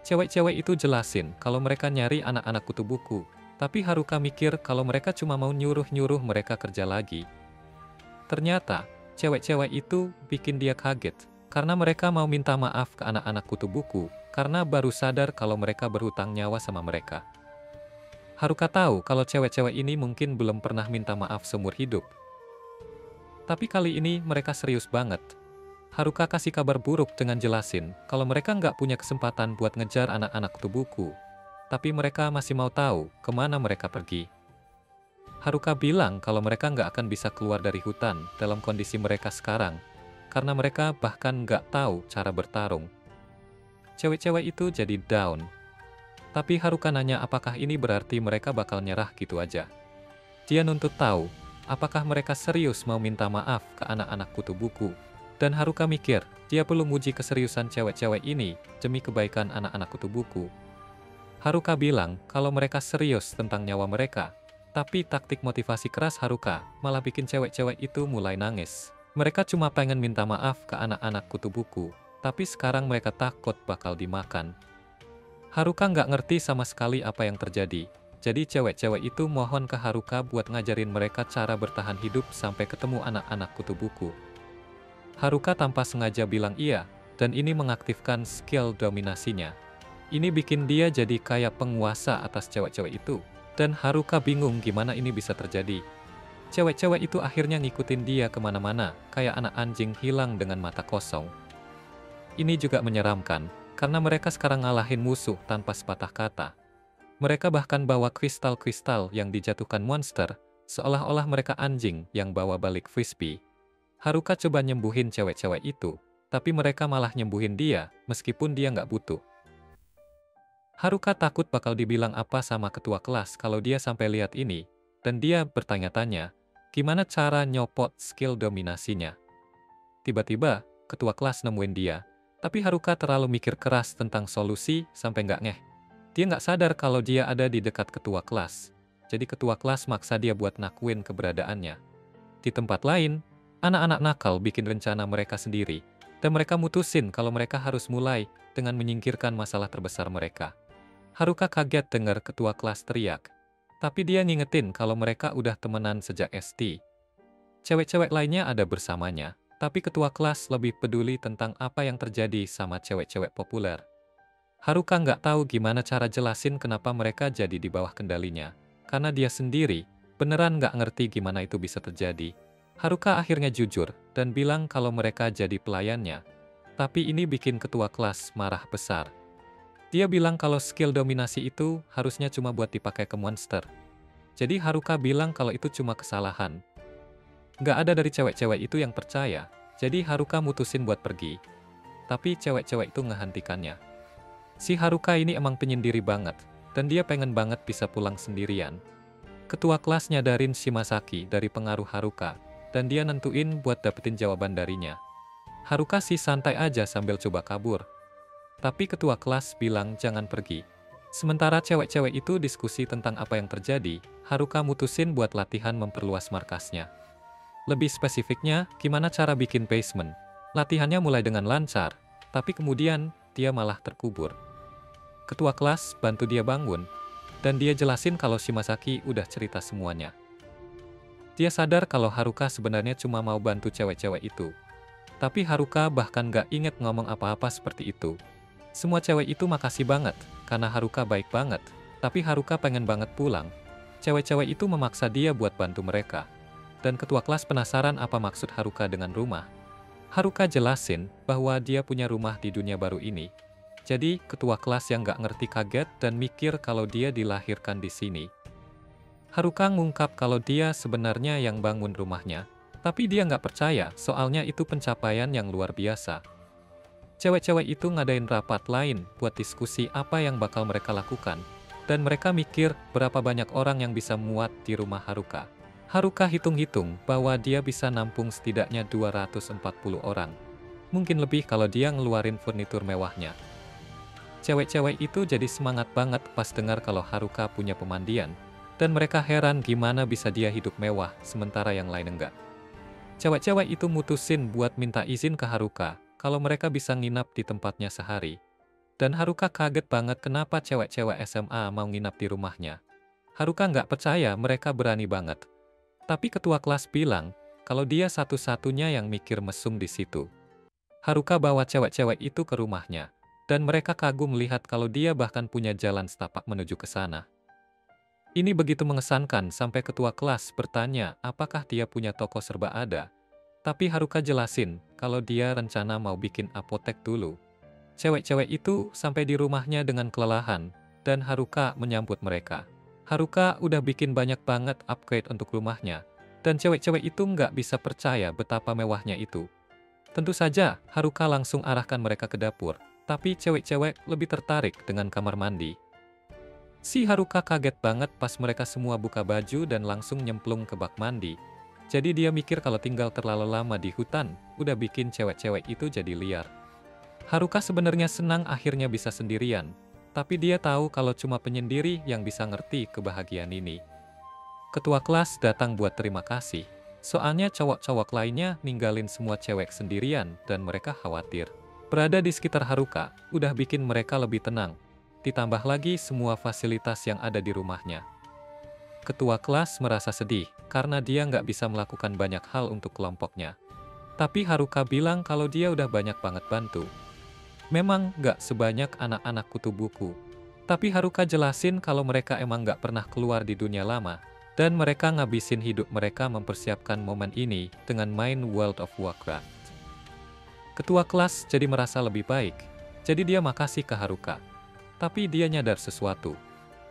Cewek-cewek itu jelasin kalau mereka nyari anak-anak kutu buku, tapi Haruka mikir kalau mereka cuma mau nyuruh-nyuruh mereka kerja lagi. Ternyata, cewek-cewek itu bikin dia kaget, karena mereka mau minta maaf ke anak-anak kutu buku, karena baru sadar kalau mereka berhutang nyawa sama mereka. Haruka tahu kalau cewek-cewek ini mungkin belum pernah minta maaf seumur hidup. Tapi kali ini mereka serius banget. Haruka kasih kabar buruk dengan jelasin kalau mereka nggak punya kesempatan buat ngejar anak-anak kutu buku. Tapi mereka masih mau tahu kemana mereka pergi. Haruka bilang kalau mereka nggak akan bisa keluar dari hutan dalam kondisi mereka sekarang, karena mereka bahkan nggak tahu cara bertarung. Cewek-cewek itu jadi down. Tapi Haruka nanya apakah ini berarti mereka bakal nyerah gitu aja. Dia nuntut tahu, apakah mereka serius mau minta maaf ke anak-anak kutu buku. Dan Haruka mikir, dia perlu muji keseriusan cewek-cewek ini demi kebaikan anak-anak kutu buku. Haruka bilang kalau mereka serius tentang nyawa mereka. Tapi taktik motivasi keras Haruka malah bikin cewek-cewek itu mulai nangis. Mereka cuma pengen minta maaf ke anak-anak kutu buku, tapi sekarang mereka takut bakal dimakan. Haruka nggak ngerti sama sekali apa yang terjadi. Jadi cewek-cewek itu mohon ke Haruka buat ngajarin mereka cara bertahan hidup sampai ketemu anak-anak kutu buku. Haruka tanpa sengaja bilang iya, dan ini mengaktifkan skill dominasinya. Ini bikin dia jadi kayak penguasa atas cewek-cewek itu. Dan Haruka bingung gimana ini bisa terjadi. Cewek-cewek itu akhirnya ngikutin dia kemana-mana, kayak anak anjing hilang dengan mata kosong. Ini juga menyeramkan, karena mereka sekarang ngalahin musuh tanpa sepatah kata. Mereka bahkan bawa kristal-kristal yang dijatuhkan monster, seolah-olah mereka anjing yang bawa balik frisbee. Haruka coba nyembuhin cewek-cewek itu, tapi mereka malah nyembuhin dia, meskipun dia nggak butuh. Haruka takut bakal dibilang apa sama ketua kelas kalau dia sampai lihat ini, dan dia bertanya-tanya, gimana cara nyopot skill dominasinya. Tiba-tiba, ketua kelas nemuin dia, tapi Haruka terlalu mikir keras tentang solusi sampai nggak ngeh. Dia nggak sadar kalau dia ada di dekat ketua kelas, jadi ketua kelas maksa dia buat nakuin keberadaannya. Di tempat lain, anak-anak nakal bikin rencana mereka sendiri, dan mereka mutusin kalau mereka harus mulai dengan menyingkirkan masalah terbesar mereka. Haruka kaget dengar ketua kelas teriak, tapi dia ngingetin kalau mereka udah temenan sejak SD. Cewek-cewek lainnya ada bersamanya, tapi ketua kelas lebih peduli tentang apa yang terjadi sama cewek-cewek populer. Haruka nggak tahu gimana cara jelasin kenapa mereka jadi di bawah kendalinya, karena dia sendiri beneran nggak ngerti gimana itu bisa terjadi. Haruka akhirnya jujur dan bilang kalau mereka jadi pelayannya, tapi ini bikin ketua kelas marah besar. Dia bilang kalau skill dominasi itu harusnya cuma buat dipakai ke monster. Jadi Haruka bilang kalau itu cuma kesalahan. Nggak ada dari cewek-cewek itu yang percaya, jadi Haruka mutusin buat pergi. Tapi cewek-cewek itu ngehentikannya. Si Haruka ini emang penyendiri banget, dan dia pengen banget bisa pulang sendirian. Ketua kelas nyadarin Shimasaki dari pengaruh Haruka, dan dia nentuin buat dapetin jawaban darinya. Haruka sih santai aja sambil coba kabur. Tapi ketua kelas bilang jangan pergi. Sementara cewek-cewek itu diskusi tentang apa yang terjadi, Haruka mutusin buat latihan memperluas markasnya. Lebih spesifiknya, gimana cara bikin basement. Latihannya mulai dengan lancar, tapi kemudian dia malah terkubur. Ketua kelas bantu dia bangun, dan dia jelasin kalau Shimasaki udah cerita semuanya. Dia sadar kalau Haruka sebenarnya cuma mau bantu cewek-cewek itu. Tapi Haruka bahkan gak inget ngomong apa-apa seperti itu. Semua cewek itu makasih banget, karena Haruka baik banget, tapi Haruka pengen banget pulang. Cewek-cewek itu memaksa dia buat bantu mereka. Dan ketua kelas penasaran apa maksud Haruka dengan rumah. Haruka jelasin bahwa dia punya rumah di dunia baru ini. Jadi, ketua kelas yang gak ngerti kaget dan mikir kalau dia dilahirkan di sini. Haruka ngungkap kalau dia sebenarnya yang bangun rumahnya, tapi dia nggak percaya soalnya itu pencapaian yang luar biasa. Cewek-cewek itu ngadain rapat lain buat diskusi apa yang bakal mereka lakukan, dan mereka mikir berapa banyak orang yang bisa muat di rumah Haruka. Haruka hitung-hitung bahwa dia bisa nampung setidaknya 240 orang. Mungkin lebih kalau dia ngeluarin furnitur mewahnya. Cewek-cewek itu jadi semangat banget pas dengar kalau Haruka punya pemandian, dan mereka heran gimana bisa dia hidup mewah sementara yang lain enggak. Cewek-cewek itu mutusin buat minta izin ke Haruka kalau mereka bisa nginap di tempatnya sehari. Dan Haruka kaget banget kenapa cewek-cewek SMA mau nginap di rumahnya. Haruka nggak percaya mereka berani banget. Tapi ketua kelas bilang, kalau dia satu-satunya yang mikir mesum di situ. Haruka bawa cewek-cewek itu ke rumahnya, dan mereka kagum melihat kalau dia bahkan punya jalan setapak menuju ke sana. Ini begitu mengesankan sampai ketua kelas bertanya apakah dia punya toko serba ada. Tapi Haruka jelasin kalau dia rencana mau bikin apotek dulu. Cewek-cewek itu sampai di rumahnya dengan kelelahan, dan Haruka menyambut mereka. Haruka udah bikin banyak banget upgrade untuk rumahnya, dan cewek-cewek itu nggak bisa percaya betapa mewahnya itu. Tentu saja, Haruka langsung arahkan mereka ke dapur, tapi cewek-cewek lebih tertarik dengan kamar mandi. Si Haruka kaget banget pas mereka semua buka baju dan langsung nyemplung ke bak mandi. Jadi dia mikir kalau tinggal terlalu lama di hutan, udah bikin cewek-cewek itu jadi liar. Haruka sebenarnya senang akhirnya bisa sendirian, tapi dia tahu kalau cuma penyendiri yang bisa ngerti kebahagiaan ini. Ketua kelas datang buat terima kasih, soalnya cowok-cowok lainnya ninggalin semua cewek sendirian dan mereka khawatir. Berada di sekitar Haruka udah bikin mereka lebih tenang, ditambah lagi semua fasilitas yang ada di rumahnya. Ketua kelas merasa sedih karena dia nggak bisa melakukan banyak hal untuk kelompoknya. Tapi Haruka bilang kalau dia udah banyak banget bantu. Memang nggak sebanyak anak-anak kutu buku. Tapi Haruka jelasin kalau mereka emang nggak pernah keluar di dunia lama, dan mereka ngabisin hidup mereka mempersiapkan momen ini dengan main World of Warcraft. Ketua kelas jadi merasa lebih baik, jadi dia makasih ke Haruka. Tapi dia nyadar sesuatu.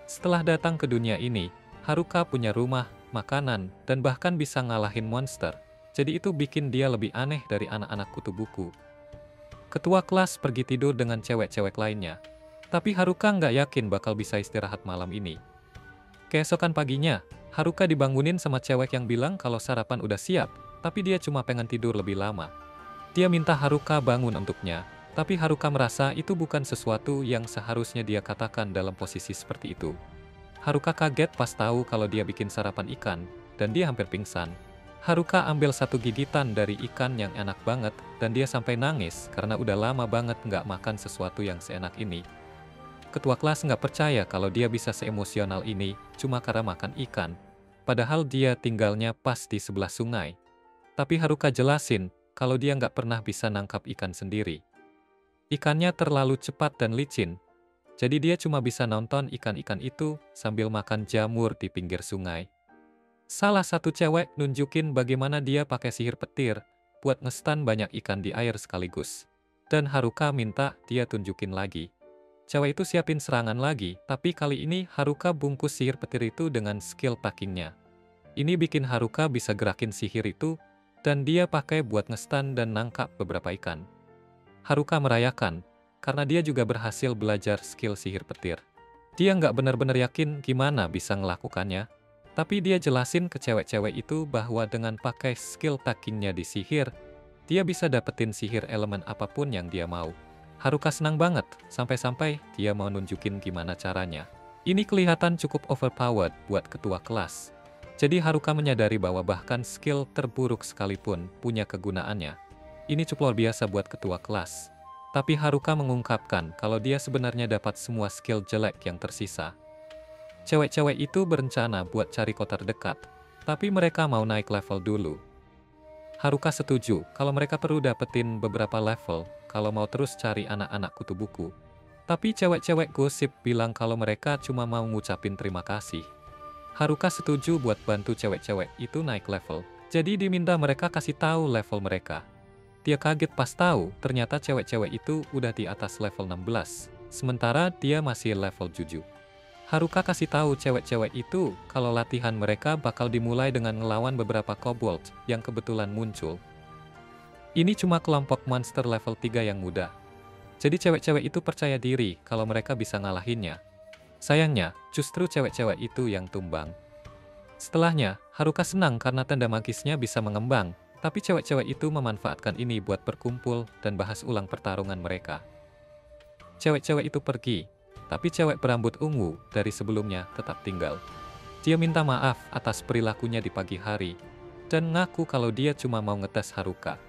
Setelah datang ke dunia ini, Haruka punya rumah, makanan, dan bahkan bisa ngalahin monster. Jadi itu bikin dia lebih aneh dari anak-anak kutu buku. Ketua kelas pergi tidur dengan cewek-cewek lainnya. Tapi Haruka nggak yakin bakal bisa istirahat malam ini. Keesokan paginya, Haruka dibangunin sama cewek yang bilang kalau sarapan udah siap, tapi dia cuma pengen tidur lebih lama. Dia minta Haruka bangun untuknya, tapi Haruka merasa itu bukan sesuatu yang seharusnya dia katakan dalam posisi seperti itu. Haruka kaget pas tahu kalau dia bikin sarapan ikan, dan dia hampir pingsan. Haruka ambil satu gigitan dari ikan yang enak banget, dan dia sampai nangis karena udah lama banget nggak makan sesuatu yang seenak ini. Ketua kelas nggak percaya kalau dia bisa seemosional ini cuma karena makan ikan, padahal dia tinggalnya pas di sebelah sungai. Tapi Haruka jelasin kalau dia nggak pernah bisa nangkap ikan sendiri. Ikannya terlalu cepat dan licin, jadi dia cuma bisa nonton ikan-ikan itu sambil makan jamur di pinggir sungai. Salah satu cewek nunjukin bagaimana dia pakai sihir petir buat ngestan banyak ikan di air sekaligus. Dan Haruka minta dia tunjukin lagi. Cewek itu siapin serangan lagi, tapi kali ini Haruka bungkus sihir petir itu dengan skill packingnya. Ini bikin Haruka bisa gerakin sihir itu, dan dia pakai buat ngestan dan nangkap beberapa ikan. Haruka merayakan, karena dia juga berhasil belajar skill sihir petir. Dia nggak benar-benar yakin gimana bisa ngelakukannya, tapi dia jelasin ke cewek-cewek itu bahwa dengan pakai skill packingnya di sihir, dia bisa dapetin sihir elemen apapun yang dia mau. Haruka senang banget, sampai-sampai dia mau nunjukin gimana caranya. Ini kelihatan cukup overpowered buat ketua kelas. Jadi Haruka menyadari bahwa bahkan skill terburuk sekalipun punya kegunaannya. Ini cukup luar biasa buat ketua kelas. Tapi Haruka mengungkapkan kalau dia sebenarnya dapat semua skill jelek yang tersisa. Cewek-cewek itu berencana buat cari kota terdekat, tapi mereka mau naik level dulu. Haruka setuju kalau mereka perlu dapetin beberapa level kalau mau terus cari anak-anak kutu buku. Tapi cewek-cewek gosip bilang kalau mereka cuma mau ngucapin terima kasih. Haruka setuju buat bantu cewek-cewek itu naik level, jadi diminta mereka kasih tahu level mereka. Dia kaget pas tahu ternyata cewek-cewek itu udah di atas level 16, sementara dia masih level 7. Haruka kasih tahu cewek-cewek itu kalau latihan mereka bakal dimulai dengan ngelawan beberapa kobold yang kebetulan muncul. Ini cuma kelompok monster level 3 yang muda. Jadi cewek-cewek itu percaya diri kalau mereka bisa ngalahinnya. Sayangnya, justru cewek-cewek itu yang tumbang. Setelahnya, Haruka senang karena tanda magisnya bisa mengembang, tapi cewek-cewek itu memanfaatkan ini buat berkumpul dan bahas ulang pertarungan mereka. Cewek-cewek itu pergi. Tapi cewek berambut ungu dari sebelumnya tetap tinggal. Dia minta maaf atas perilakunya di pagi hari, dan ngaku kalau dia cuma mau ngetes Haruka.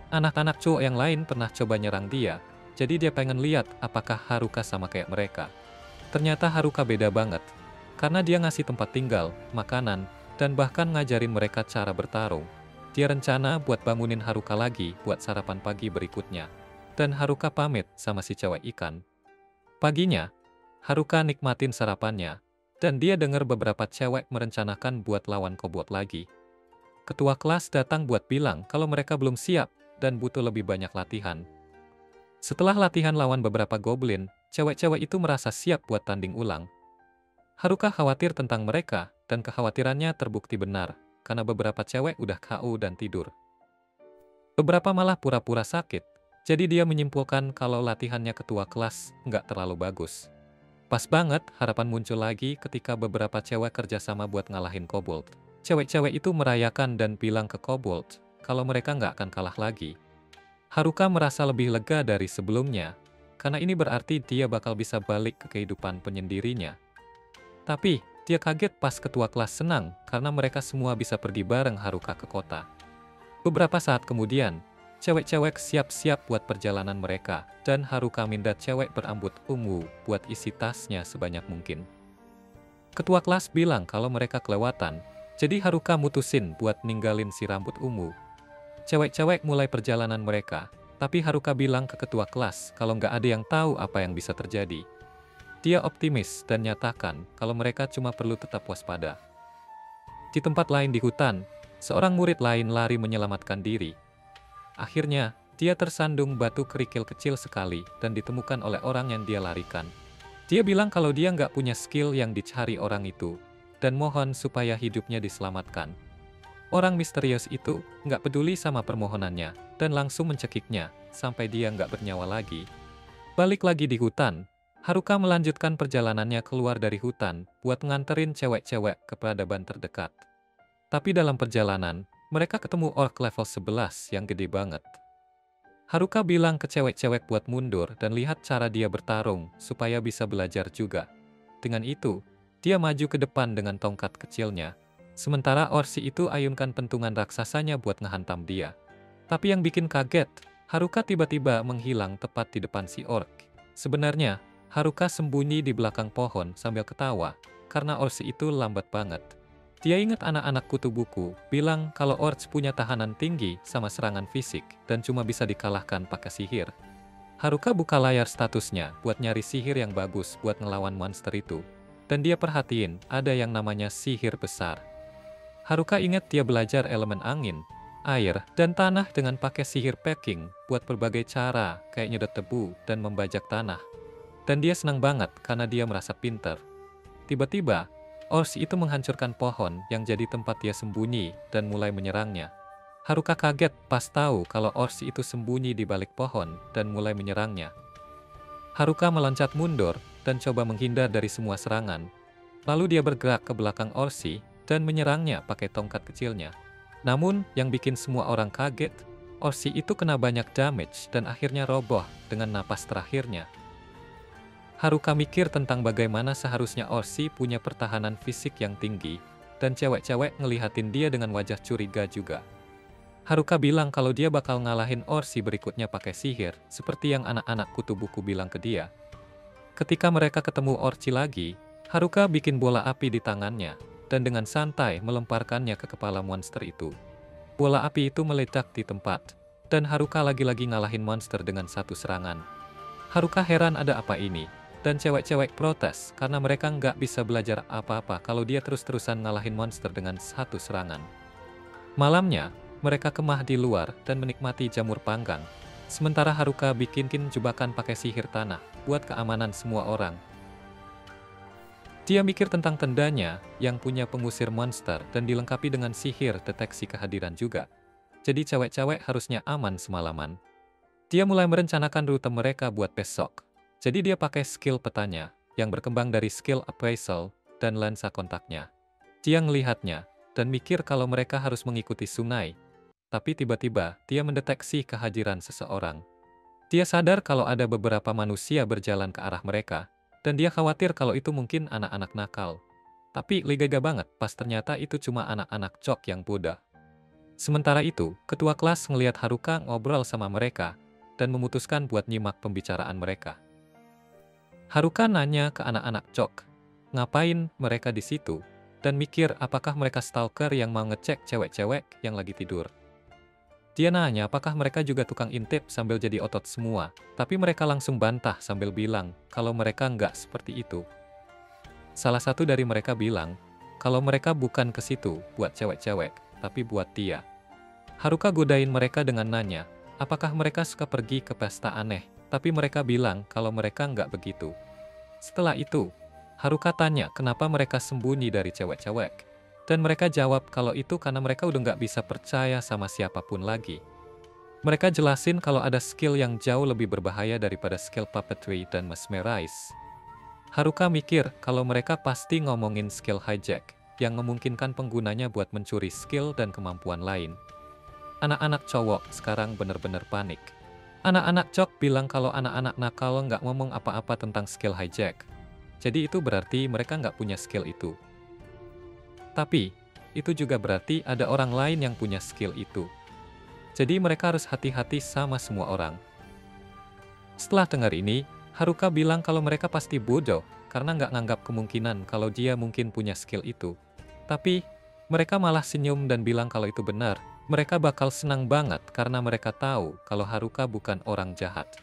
Anak-anak cowok yang lain pernah coba nyerang dia, jadi dia pengen lihat apakah Haruka sama kayak mereka. Ternyata Haruka beda banget, karena dia ngasih tempat tinggal, makanan, dan bahkan ngajarin mereka cara bertarung. Dia rencana buat bangunin Haruka lagi buat sarapan pagi berikutnya. Dan Haruka pamit sama si cewek ikan. Paginya, Haruka nikmatin sarapannya, dan dia dengar beberapa cewek merencanakan buat lawan kobold lagi. Ketua kelas datang buat bilang kalau mereka belum siap dan butuh lebih banyak latihan. Setelah latihan lawan beberapa goblin, cewek-cewek itu merasa siap buat tanding ulang. Haruka khawatir tentang mereka, dan kekhawatirannya terbukti benar, karena beberapa cewek udah KO dan tidur. Beberapa malah pura-pura sakit, jadi dia menyimpulkan kalau latihannya ketua kelas nggak terlalu bagus. Pas banget, harapan muncul lagi ketika beberapa cewek kerjasama buat ngalahin kobold. Cewek-cewek itu merayakan dan bilang ke kobold kalau mereka nggak akan kalah lagi. Haruka merasa lebih lega dari sebelumnya, karena ini berarti dia bakal bisa balik ke kehidupan penyendirinya. Tapi, dia kaget pas ketua kelas senang karena mereka semua bisa pergi bareng Haruka ke kota. Beberapa saat kemudian, cewek-cewek siap-siap buat perjalanan mereka, dan Haruka minta cewek berambut ungu buat isi tasnya sebanyak mungkin. Ketua kelas bilang kalau mereka kelewatan, jadi Haruka mutusin buat ninggalin si rambut ungu. Cewek-cewek mulai perjalanan mereka, tapi Haruka bilang ke ketua kelas kalau nggak ada yang tahu apa yang bisa terjadi. Dia optimis dan nyatakan kalau mereka cuma perlu tetap waspada. Di tempat lain di hutan, seorang murid lain lari menyelamatkan diri. Akhirnya, dia tersandung batu kerikil kecil sekali dan ditemukan oleh orang yang dia larikan. Dia bilang kalau dia nggak punya skill yang dicari orang itu, dan mohon supaya hidupnya diselamatkan. Orang misterius itu nggak peduli sama permohonannya, dan langsung mencekiknya, sampai dia nggak bernyawa lagi. Balik lagi di hutan, Haruka melanjutkan perjalanannya keluar dari hutan, buat nganterin cewek-cewek ke peradaban terdekat. Tapi dalam perjalanan, mereka ketemu orc level 11 yang gede banget. Haruka bilang ke cewek-cewek buat mundur dan lihat cara dia bertarung, supaya bisa belajar juga. Dengan itu, dia maju ke depan dengan tongkat kecilnya. Sementara orsi itu ayunkan pentungan raksasanya buat ngehantam dia. Tapi yang bikin kaget, Haruka tiba-tiba menghilang tepat di depan si orc. Sebenarnya, Haruka sembunyi di belakang pohon sambil ketawa, karena orsi itu lambat banget. Dia ingat anak-anak kutu buku bilang kalau orcs punya tahanan tinggi sama serangan fisik dan cuma bisa dikalahkan pakai sihir. Haruka buka layar statusnya buat nyari sihir yang bagus buat ngelawan monster itu. Dan dia perhatiin ada yang namanya sihir besar. Haruka ingat dia belajar elemen angin, air, dan tanah dengan pakai sihir packing buat berbagai cara kayak nyedot tebu dan membajak tanah. Dan dia senang banget karena dia merasa pinter. Tiba-tiba, orsi itu menghancurkan pohon yang jadi tempat dia sembunyi dan mulai menyerangnya. Haruka kaget pas tahu kalau orsi itu sembunyi di balik pohon dan mulai menyerangnya. Haruka meloncat mundur dan coba menghindar dari semua serangan. Lalu dia bergerak ke belakang orsi dan menyerangnya pakai tongkat kecilnya. Namun, yang bikin semua orang kaget, orsi itu kena banyak damage dan akhirnya roboh dengan napas terakhirnya. Haruka mikir tentang bagaimana seharusnya orsi punya pertahanan fisik yang tinggi, dan cewek-cewek ngelihatin dia dengan wajah curiga juga. Haruka bilang kalau dia bakal ngalahin orsi berikutnya pakai sihir, seperti yang anak-anak kutu buku bilang ke dia. Ketika mereka ketemu orci lagi, Haruka bikin bola api di tangannya, dan dengan santai melemparkannya ke kepala monster itu. Bola api itu meledak di tempat, dan Haruka lagi-lagi ngalahin monster dengan satu serangan. Haruka heran ada apa ini, dan cewek-cewek protes karena mereka nggak bisa belajar apa-apa kalau dia terus-terusan ngalahin monster dengan satu serangan. Malamnya, mereka kemah di luar dan menikmati jamur panggang. Sementara Haruka bikin jebakan pakai sihir tanah buat keamanan semua orang. Dia mikir tentang tendanya yang punya pengusir monster dan dilengkapi dengan sihir deteksi kehadiran juga. Jadi cewek-cewek harusnya aman semalaman. Dia mulai merencanakan rute mereka buat besok. Jadi dia pakai skill petanya, yang berkembang dari skill appraisal dan lensa kontaknya. Dia ngelihatnya, dan mikir kalau mereka harus mengikuti sungai. Tapi tiba-tiba, dia mendeteksi kehadiran seseorang. Dia sadar kalau ada beberapa manusia berjalan ke arah mereka, dan dia khawatir kalau itu mungkin anak-anak nakal. Tapi lega banget pas ternyata itu cuma anak-anak cok yang bodoh. Sementara itu, ketua kelas ngelihat Haruka ngobrol sama mereka, dan memutuskan buat nyimak pembicaraan mereka. Haruka nanya ke anak-anak Chok, ngapain mereka di situ, dan mikir apakah mereka stalker yang mau ngecek cewek-cewek yang lagi tidur. Dia nanya apakah mereka juga tukang intip sambil jadi otot semua, tapi mereka langsung bantah sambil bilang kalau mereka nggak seperti itu. Salah satu dari mereka bilang kalau mereka bukan ke situ buat cewek-cewek, tapi buat dia. Haruka godain mereka dengan nanya, apakah mereka suka pergi ke pesta aneh, tapi mereka bilang kalau mereka nggak begitu. Setelah itu, Haruka tanya kenapa mereka sembunyi dari cewek-cewek. Dan mereka jawab kalau itu karena mereka udah nggak bisa percaya sama siapapun lagi. Mereka jelasin kalau ada skill yang jauh lebih berbahaya daripada skill puppetry dan mesmerize. Haruka mikir kalau mereka pasti ngomongin skill hijack, yang memungkinkan penggunanya buat mencuri skill dan kemampuan lain. Anak-anak cowok sekarang bener-bener panik. Anak-anak Chok bilang kalau anak-anak nakal nggak ngomong apa-apa tentang skill hijack. Jadi itu berarti mereka nggak punya skill itu. Tapi, itu juga berarti ada orang lain yang punya skill itu. Jadi mereka harus hati-hati sama semua orang. Setelah dengar ini, Haruka bilang kalau mereka pasti bodoh karena nggak nganggap kemungkinan kalau dia mungkin punya skill itu. Tapi, mereka malah senyum dan bilang kalau itu benar. Mereka bakal senang banget karena mereka tahu kalau Haruka bukan orang jahat.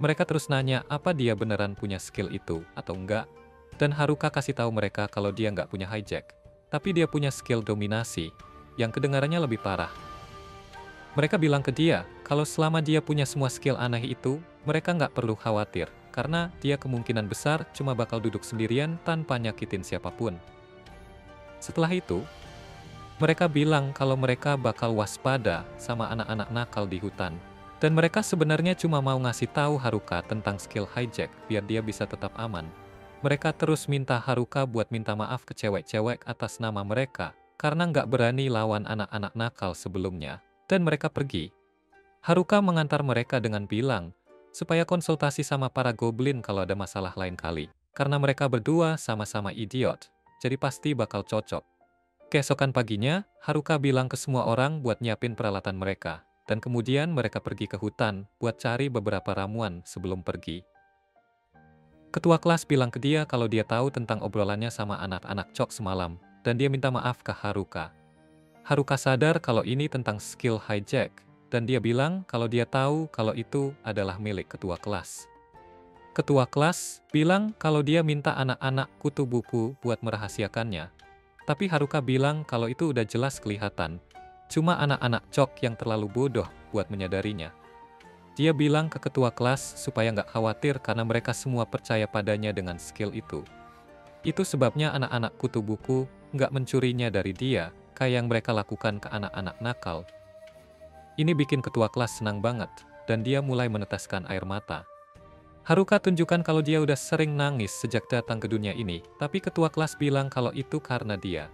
Mereka terus nanya apa dia beneran punya skill itu atau enggak. Dan Haruka kasih tahu mereka kalau dia nggak punya hijack. Tapi dia punya skill dominasi, yang kedengarannya lebih parah. Mereka bilang ke dia kalau selama dia punya semua skill aneh itu, mereka nggak perlu khawatir. Karena dia kemungkinan besar cuma bakal duduk sendirian tanpa nyakitin siapapun. Setelah itu, mereka bilang kalau mereka bakal waspada sama anak-anak nakal di hutan. Dan mereka sebenarnya cuma mau ngasih tahu Haruka tentang skill hijack biar dia bisa tetap aman. Mereka terus minta Haruka buat minta maaf ke cewek-cewek atas nama mereka karena nggak berani lawan anak-anak nakal sebelumnya. Dan mereka pergi. Haruka mengantar mereka dengan bilang supaya konsultasi sama para goblin kalau ada masalah lain kali. Karena mereka berdua sama-sama idiot, jadi pasti bakal cocok. Keesokan paginya, Haruka bilang ke semua orang buat nyiapin peralatan mereka, dan kemudian mereka pergi ke hutan buat cari beberapa ramuan sebelum pergi. Ketua kelas bilang ke dia kalau dia tahu tentang obrolannya sama anak-anak Chok semalam, dan dia minta maaf ke Haruka. Haruka sadar kalau ini tentang skill hijack, dan dia bilang kalau dia tahu kalau itu adalah milik ketua kelas. Ketua kelas bilang kalau dia minta anak-anak kutu buku buat merahasiakannya. Tapi Haruka bilang kalau itu udah jelas kelihatan, cuma anak-anak Chok yang terlalu bodoh buat menyadarinya. Dia bilang ke ketua kelas supaya nggak khawatir karena mereka semua percaya padanya dengan skill itu. Itu sebabnya anak-anak kutu buku nggak mencurinya dari dia, kayak yang mereka lakukan ke anak-anak nakal. Ini bikin ketua kelas senang banget, dan dia mulai meneteskan air mata. Haruka tunjukkan kalau dia udah sering nangis sejak datang ke dunia ini, tapi ketua kelas bilang kalau itu karena dia.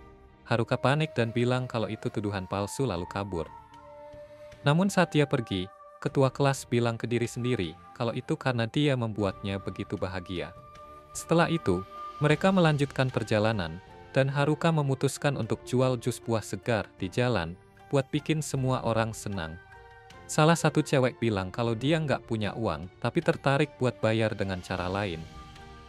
Haruka panik dan bilang kalau itu tuduhan palsu lalu kabur. Namun saat dia pergi, ketua kelas bilang ke diri sendiri kalau itu karena dia membuatnya begitu bahagia. Setelah itu, mereka melanjutkan perjalanan, dan Haruka memutuskan untuk jual jus buah segar di jalan buat bikin semua orang senang. Salah satu cewek bilang kalau dia nggak punya uang, tapi tertarik buat bayar dengan cara lain.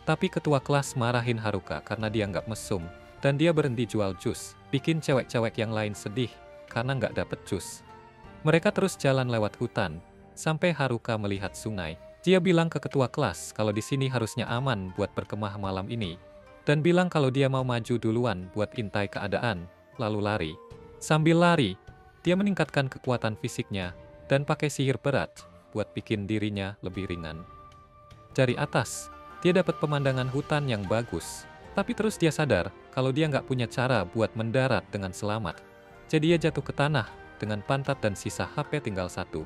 Tapi ketua kelas marahin Haruka karena dia nggak mesum, dan dia berhenti jual jus, bikin cewek-cewek yang lain sedih karena nggak dapet jus. Mereka terus jalan lewat hutan, sampai Haruka melihat sungai. Dia bilang ke ketua kelas kalau di sini harusnya aman buat berkemah malam ini, dan bilang kalau dia mau maju duluan buat intai keadaan, lalu lari. Sambil lari, dia meningkatkan kekuatan fisiknya, dan pakai sihir berat buat bikin dirinya lebih ringan. Dari atas, dia dapat pemandangan hutan yang bagus, tapi terus dia sadar kalau dia nggak punya cara buat mendarat dengan selamat. Jadi dia jatuh ke tanah dengan pantat dan sisa HP tinggal satu.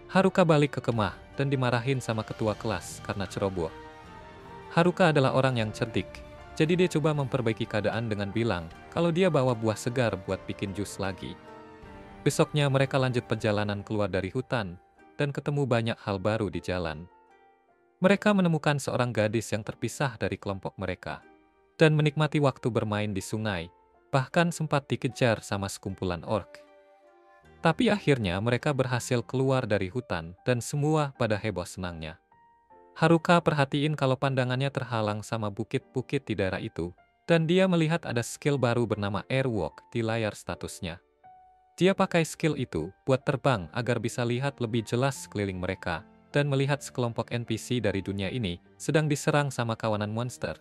Haruka balik ke kemah dan dimarahin sama ketua kelas karena ceroboh. Haruka adalah orang yang cerdik, jadi dia coba memperbaiki keadaan dengan bilang kalau dia bawa buah segar buat bikin jus lagi. Besoknya mereka lanjut perjalanan keluar dari hutan, dan ketemu banyak hal baru di jalan. Mereka menemukan seorang gadis yang terpisah dari kelompok mereka, dan menikmati waktu bermain di sungai, bahkan sempat dikejar sama sekumpulan orc. Tapi akhirnya mereka berhasil keluar dari hutan dan semua pada heboh senangnya. Haruka perhatiin kalau pandangannya terhalang sama bukit-bukit di daerah itu, dan dia melihat ada skill baru bernama Airwalk di layar statusnya. Dia pakai skill itu buat terbang agar bisa lihat lebih jelas sekeliling mereka, dan melihat sekelompok NPC dari dunia ini sedang diserang sama kawanan monster.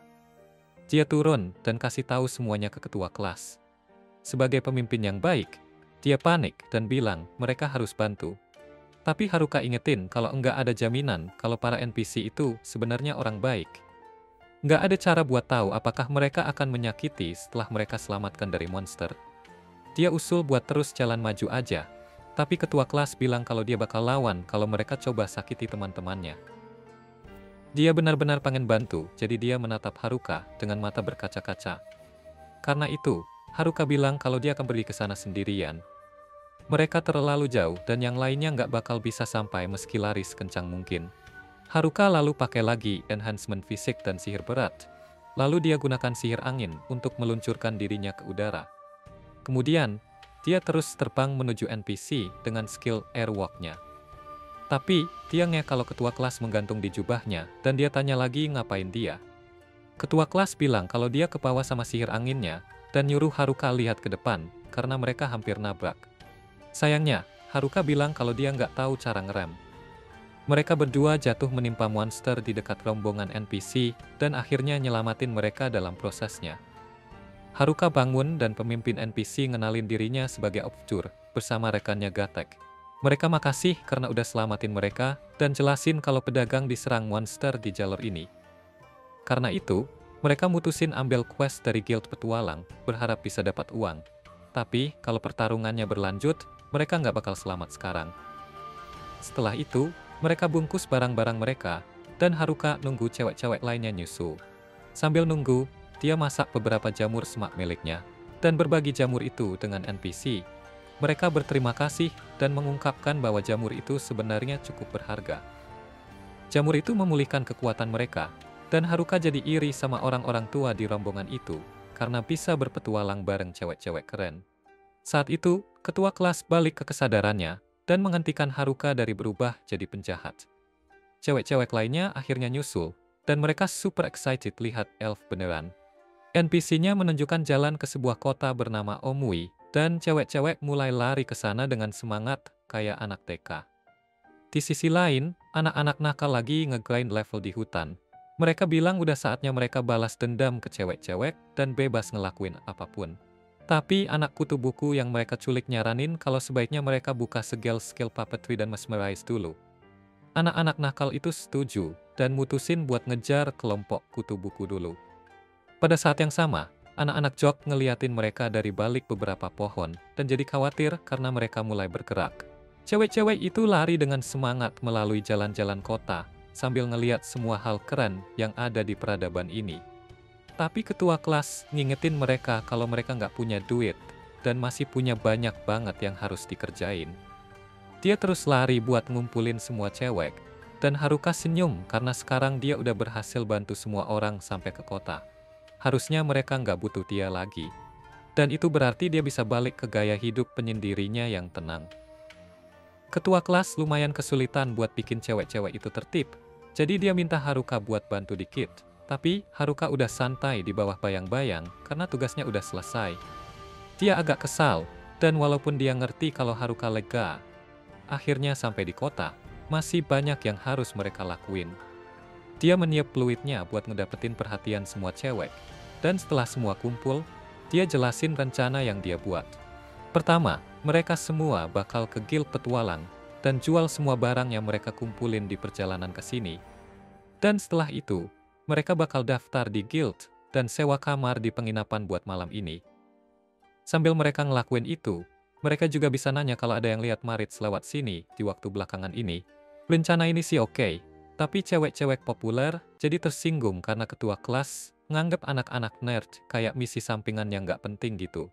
Dia turun dan kasih tahu semuanya ke ketua kelas. Sebagai pemimpin yang baik, dia panik dan bilang mereka harus bantu. Tapi Haruka ingetin kalau nggak ada jaminan kalau para NPC itu sebenarnya orang baik. Nggak ada cara buat tahu apakah mereka akan menyakiti setelah mereka selamatkan dari monster. Dia usul buat terus jalan maju aja. Tapi ketua kelas bilang kalau dia bakal lawan kalau mereka coba sakiti teman-temannya. Dia benar-benar pengen bantu, jadi dia menatap Haruka dengan mata berkaca-kaca. Karena itu, Haruka bilang kalau dia akan pergi ke sana sendirian. Mereka terlalu jauh dan yang lainnya nggak bakal bisa sampai meski lari sekencang mungkin. Haruka lalu pakai lagi enhancement fisik dan sihir berat. Lalu dia gunakan sihir angin untuk meluncurkan dirinya ke udara. Kemudian, dia terus terbang menuju NPC dengan skill Airwalk-nya. Tapi, dia nge kalau ketua kelas menggantung di jubahnya dan dia tanya lagi ngapain dia. Ketua kelas bilang kalau dia kebawa sama sihir anginnya dan nyuruh Haruka lihat ke depan karena mereka hampir nabrak. Sayangnya, Haruka bilang kalau dia nggak tahu cara ngerem. Mereka berdua jatuh menimpa monster di dekat rombongan NPC dan akhirnya nyelamatin mereka dalam prosesnya. Haruka bangun dan pemimpin NPC ngenalin dirinya sebagai Opcur bersama rekannya Gatek. Mereka makasih karena udah selamatin mereka dan jelasin kalau pedagang diserang monster di jalur ini. Karena itu, mereka mutusin ambil quest dari guild petualang, berharap bisa dapat uang. Tapi, kalau pertarungannya berlanjut, mereka nggak bakal selamat sekarang. Setelah itu, mereka bungkus barang-barang mereka, dan Haruka nunggu cewek-cewek lainnya nyusul. Sambil nunggu, dia masak beberapa jamur semak miliknya, dan berbagi jamur itu dengan NPC. Mereka berterima kasih dan mengungkapkan bahwa jamur itu sebenarnya cukup berharga. Jamur itu memulihkan kekuatan mereka, dan Haruka jadi iri sama orang-orang tua di rombongan itu, karena bisa berpetualang bareng cewek-cewek keren. Saat itu, ketua kelas balik ke kesadarannya, dan menghentikan Haruka dari berubah jadi penjahat. Cewek-cewek lainnya akhirnya nyusul, dan mereka super excited lihat elf beneran. NPC-nya menunjukkan jalan ke sebuah kota bernama Omui, dan cewek-cewek mulai lari ke sana dengan semangat kayak anak TK. Di sisi lain, anak-anak nakal lagi nge-grind level di hutan. Mereka bilang udah saatnya mereka balas dendam ke cewek-cewek dan bebas ngelakuin apapun. Tapi anak kutu buku yang mereka culik nyaranin kalau sebaiknya mereka buka segel skill puppetry dan mesmerize dulu. Anak-anak nakal itu setuju dan mutusin buat ngejar kelompok kutu buku dulu. Pada saat yang sama, anak-anak jok ngeliatin mereka dari balik beberapa pohon dan jadi khawatir karena mereka mulai bergerak. Cewek-cewek itu lari dengan semangat melalui jalan-jalan kota sambil ngeliat semua hal keren yang ada di peradaban ini. Tapi ketua kelas ngingetin mereka kalau mereka nggak punya duit dan masih punya banyak banget yang harus dikerjain. Dia terus lari buat ngumpulin semua cewek, dan Haruka senyum karena sekarang dia udah berhasil bantu semua orang sampai ke kota. Harusnya mereka nggak butuh dia lagi. Dan itu berarti dia bisa balik ke gaya hidup penyendirinya yang tenang. Ketua kelas lumayan kesulitan buat bikin cewek-cewek itu tertib, jadi dia minta Haruka buat bantu dikit. Tapi, Haruka udah santai di bawah bayang-bayang karena tugasnya udah selesai. Dia agak kesal, dan walaupun dia ngerti kalau Haruka lega, akhirnya sampai di kota, masih banyak yang harus mereka lakuin. Dia meniup peluitnya buat ngedapetin perhatian semua cewek, dan setelah semua kumpul, dia jelasin rencana yang dia buat. Pertama, mereka semua bakal ke guild petualang, dan jual semua barang yang mereka kumpulin di perjalanan ke sini. Dan setelah itu, mereka bakal daftar di guild dan sewa kamar di penginapan buat malam ini. Sambil mereka ngelakuin itu, mereka juga bisa nanya kalau ada yang lihat Maritz lewat sini di waktu belakangan ini. Rencana ini sih oke, tapi cewek-cewek populer jadi tersinggung karena ketua kelas nganggep anak-anak nerd kayak misi sampingan yang nggak penting gitu.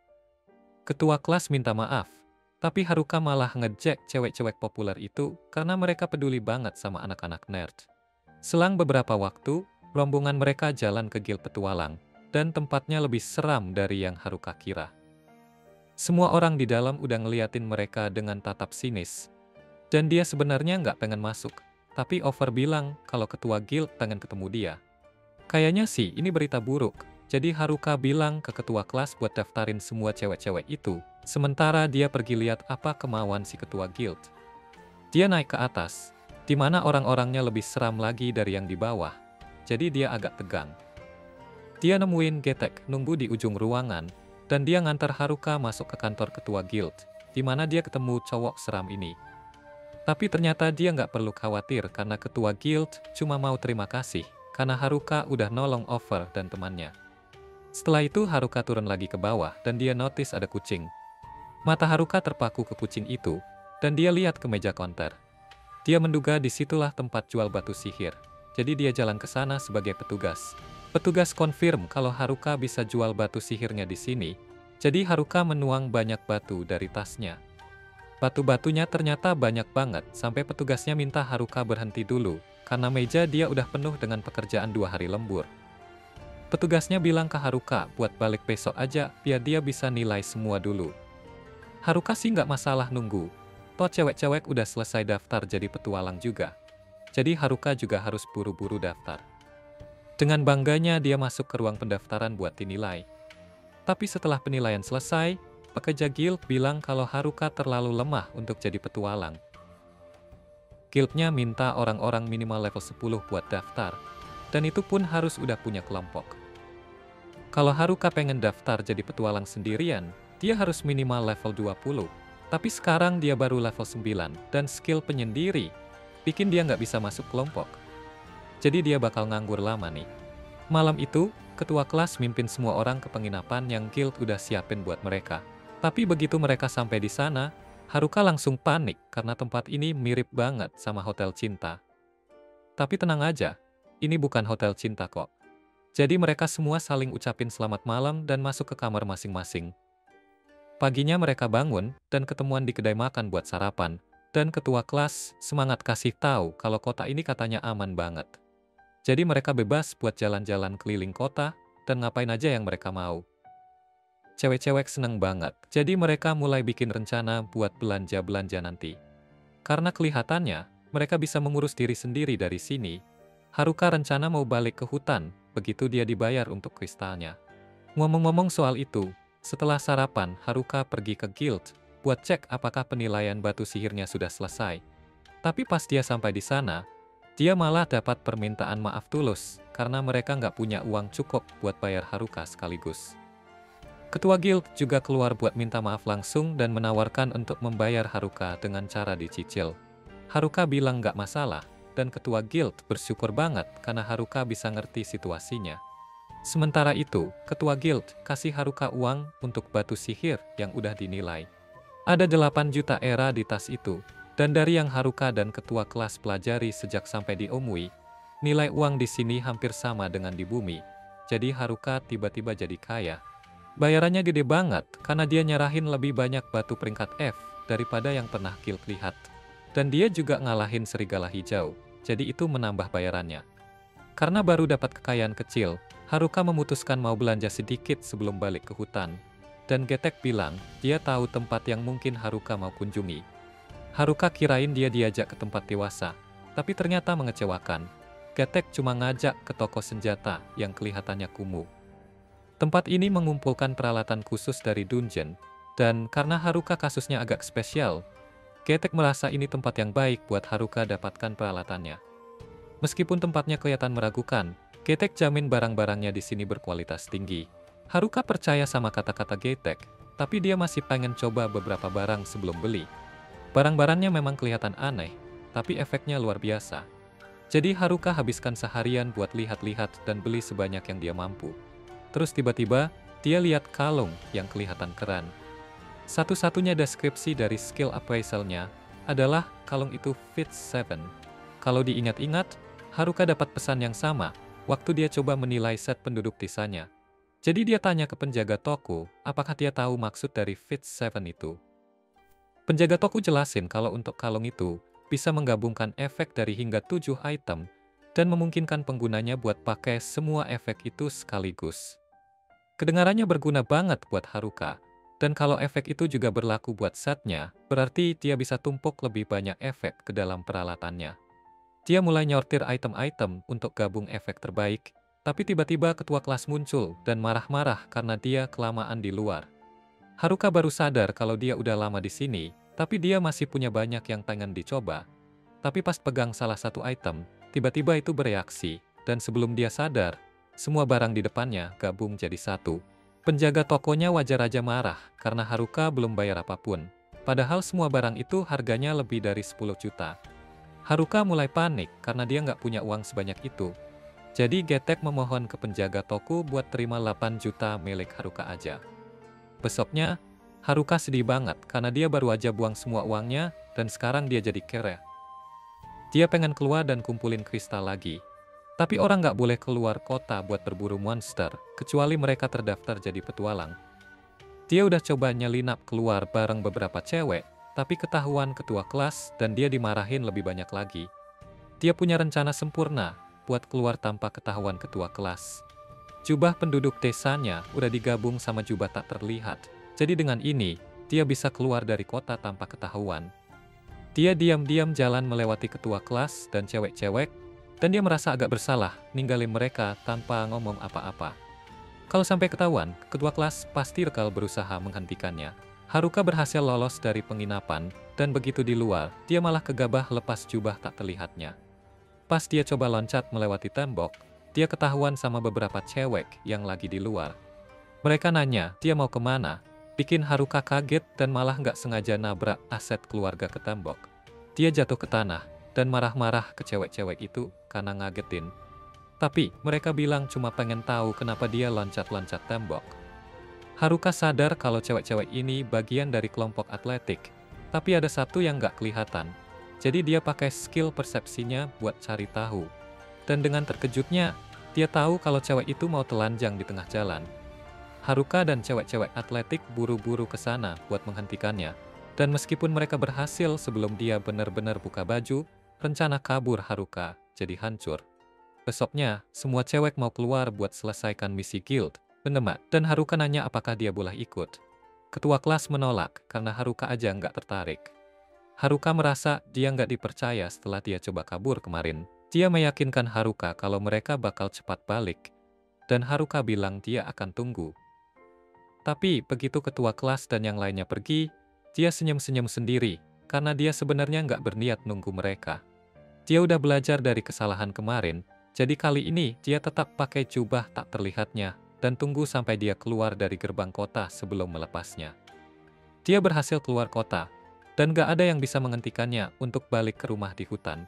Ketua kelas minta maaf, tapi Haruka malah ngejek cewek-cewek populer itu karena mereka peduli banget sama anak-anak nerd. Selang beberapa waktu, rombongan mereka jalan ke guild petualang, dan tempatnya lebih seram dari yang Haruka kira. Semua orang di dalam udah ngeliatin mereka dengan tatap sinis. Dan dia sebenarnya nggak pengen masuk. Tapi Over bilang kalau ketua guild pengen ketemu dia. Kayaknya sih ini berita buruk. Jadi Haruka bilang ke ketua kelas buat daftarin semua cewek-cewek itu. Sementara dia pergi lihat apa kemauan si ketua guild. Dia naik ke atas, di mana orang-orangnya lebih seram lagi dari yang di bawah. Jadi dia agak tegang. Dia nemuin Getek nunggu di ujung ruangan, dan dia ngantar Haruka masuk ke kantor ketua guild, di mana dia ketemu cowok seram ini. Tapi ternyata dia nggak perlu khawatir karena ketua guild cuma mau terima kasih, karena Haruka udah nolong Over dan temannya. Setelah itu Haruka turun lagi ke bawah dan dia notice ada kucing. Mata Haruka terpaku ke kucing itu, dan dia lihat ke meja konter. Dia menduga disitulah tempat jual batu sihir, jadi dia jalan ke sana sebagai petugas. Petugas konfirm kalau Haruka bisa jual batu sihirnya di sini, jadi Haruka menuang banyak batu dari tasnya. Batu-batunya ternyata banyak banget, sampai petugasnya minta Haruka berhenti dulu, karena meja dia udah penuh dengan pekerjaan 2 hari lembur. Petugasnya bilang ke Haruka buat balik besok aja, biar dia bisa nilai semua dulu. Haruka sih nggak masalah nunggu, toh cewek-cewek udah selesai daftar jadi petualang juga. Jadi Haruka juga harus buru-buru daftar. Dengan bangganya dia masuk ke ruang pendaftaran buat dinilai. Tapi setelah penilaian selesai, pekerja guild bilang kalau Haruka terlalu lemah untuk jadi petualang. Guildnya minta orang-orang minimal level 10 buat daftar, dan itu pun harus udah punya kelompok. Kalau Haruka pengen daftar jadi petualang sendirian, dia harus minimal level 20. Tapi sekarang dia baru level 9, dan skill penyendiri bikin dia nggak bisa masuk kelompok. Jadi dia bakal nganggur lama nih. Malam itu, ketua kelas mimpin semua orang ke penginapan yang guild udah siapin buat mereka. Tapi begitu mereka sampai di sana, Haruka langsung panik karena tempat ini mirip banget sama hotel cinta. Tapi tenang aja, ini bukan hotel cinta kok. Jadi mereka semua saling ucapin selamat malam dan masuk ke kamar masing-masing. Paginya mereka bangun dan ketemuan di kedai makan buat sarapan. Dan ketua kelas semangat kasih tahu kalau kota ini katanya aman banget. Jadi mereka bebas buat jalan-jalan keliling kota dan ngapain aja yang mereka mau. Cewek-cewek seneng banget, jadi mereka mulai bikin rencana buat belanja-belanja nanti. Karena kelihatannya, mereka bisa mengurus diri sendiri dari sini. Haruka rencana mau balik ke hutan, begitu dia dibayar untuk kristalnya. Ngomong-ngomong soal itu, setelah sarapan, Haruka pergi ke guild buat cek apakah penilaian batu sihirnya sudah selesai. Tapi pas dia sampai di sana, dia malah dapat permintaan maaf tulus karena mereka nggak punya uang cukup buat bayar Haruka sekaligus. Ketua guild juga keluar buat minta maaf langsung dan menawarkan untuk membayar Haruka dengan cara dicicil. Haruka bilang nggak masalah, dan ketua guild bersyukur banget karena Haruka bisa ngerti situasinya. Sementara itu, ketua guild kasih Haruka uang untuk batu sihir yang udah dinilai. Ada 8 juta era di tas itu, dan dari yang Haruka dan ketua kelas pelajari sejak sampai di Omui, nilai uang di sini hampir sama dengan di bumi. Jadi Haruka tiba-tiba jadi kaya. Bayarannya gede banget karena dia nyerahin lebih banyak batu peringkat F daripada yang pernah guild lihat. Dan dia juga ngalahin serigala hijau, jadi itu menambah bayarannya. Karena baru dapat kekayaan kecil, Haruka memutuskan mau belanja sedikit sebelum balik ke hutan. Dan Getek bilang, dia tahu tempat yang mungkin Haruka mau kunjungi. Haruka kirain dia diajak ke tempat dewasa, tapi ternyata mengecewakan. Getek cuma ngajak ke toko senjata yang kelihatannya kumuh. Tempat ini mengumpulkan peralatan khusus dari dungeon, dan karena Haruka kasusnya agak spesial, Getek merasa ini tempat yang baik buat Haruka dapatkan peralatannya. Meskipun tempatnya kelihatan meragukan, Getek jamin barang-barangnya di sini berkualitas tinggi. Haruka percaya sama kata-kata Getek, tapi dia masih pengen coba beberapa barang sebelum beli. Barang-barangnya memang kelihatan aneh, tapi efeknya luar biasa. Jadi Haruka habiskan seharian buat lihat-lihat dan beli sebanyak yang dia mampu. Terus tiba-tiba, dia lihat kalung yang kelihatan keren. Satu-satunya deskripsi dari skill appraisalnya adalah kalung itu fit 7. Kalau diingat-ingat, Haruka dapat pesan yang sama waktu dia coba menilai set penduduk desanya. Jadi dia tanya ke penjaga toko, apakah dia tahu maksud dari fit 7 itu. Penjaga toko jelasin kalau untuk kalung itu bisa menggabungkan efek dari hingga 7 item dan memungkinkan penggunanya buat pakai semua efek itu sekaligus. Kedengarannya berguna banget buat Haruka, Dan kalau efek itu juga berlaku buat setnya, berarti dia bisa tumpuk lebih banyak efek ke dalam peralatannya. Dia mulai nyortir item-item untuk gabung efek terbaik, tapi tiba-tiba ketua kelas muncul dan marah-marah karena dia kelamaan di luar. Haruka baru sadar kalau dia udah lama di sini, tapi dia masih punya banyak yang pengen dicoba. Tapi pas pegang salah satu item, tiba-tiba itu bereaksi, dan sebelum dia sadar, semua barang di depannya gabung jadi satu. Penjaga tokonya wajar aja marah, karena Haruka belum bayar apapun. Padahal semua barang itu harganya lebih dari 10 juta. Haruka mulai panik karena dia nggak punya uang sebanyak itu. Jadi Getek memohon ke penjaga toko buat terima 8 juta milik Haruka aja. Besoknya, Haruka sedih banget karena dia baru aja buang semua uangnya dan sekarang dia jadi kere. Dia pengen keluar dan kumpulin kristal lagi. Tapi orang nggak boleh keluar kota buat berburu monster, kecuali mereka terdaftar jadi petualang. Dia udah coba nyelinap keluar bareng beberapa cewek, tapi ketahuan ketua kelas dan dia dimarahin lebih banyak lagi. Dia punya rencana sempurna buat keluar tanpa ketahuan ketua kelas. Jubah penduduk desanya udah digabung sama jubah tak terlihat. Jadi dengan ini, dia bisa keluar dari kota tanpa ketahuan. Dia diam-diam jalan melewati ketua kelas dan cewek-cewek, dan dia merasa agak bersalah ninggalin mereka tanpa ngomong apa-apa. Kalau sampai ketahuan, ketua kelas pasti bakal berusaha menghentikannya. Haruka berhasil lolos dari penginapan, dan begitu di luar, dia malah gegabah lepas jubah tak terlihatnya. Pas dia coba loncat melewati tembok, dia ketahuan sama beberapa cewek yang lagi di luar. Mereka nanya dia mau kemana, bikin Haruka kaget dan malah nggak sengaja nabrak aset keluarga ke tembok. Dia jatuh ke tanah dan marah-marah ke cewek-cewek itu karena ngagetin. Tapi mereka bilang cuma pengen tahu kenapa dia loncat-loncat tembok. Haruka sadar kalau cewek-cewek ini bagian dari kelompok atletik, tapi ada satu yang nggak kelihatan. Jadi dia pakai skill persepsinya buat cari tahu. Dan dengan terkejutnya, dia tahu kalau cewek itu mau telanjang di tengah jalan. Haruka dan cewek-cewek atletik buru-buru ke sana buat menghentikannya. Dan meskipun mereka berhasil sebelum dia benar-benar buka baju, rencana kabur Haruka jadi hancur. Besoknya, semua cewek mau keluar buat selesaikan misi guild, benemat, dan Haruka nanya apakah dia boleh ikut. Ketua kelas menolak karena Haruka aja nggak tertarik. Haruka merasa dia nggak dipercaya setelah dia coba kabur kemarin. Dia meyakinkan Haruka kalau mereka bakal cepat balik, dan Haruka bilang dia akan tunggu. Tapi begitu ketua kelas dan yang lainnya pergi, dia senyum-senyum sendiri, karena dia sebenarnya nggak berniat nunggu mereka. Dia udah belajar dari kesalahan kemarin, jadi kali ini dia tetap pakai jubah tak terlihatnya, dan tunggu sampai dia keluar dari gerbang kota sebelum melepasnya. Dia berhasil keluar kota, dan gak ada yang bisa menghentikannya untuk balik ke rumah di hutan.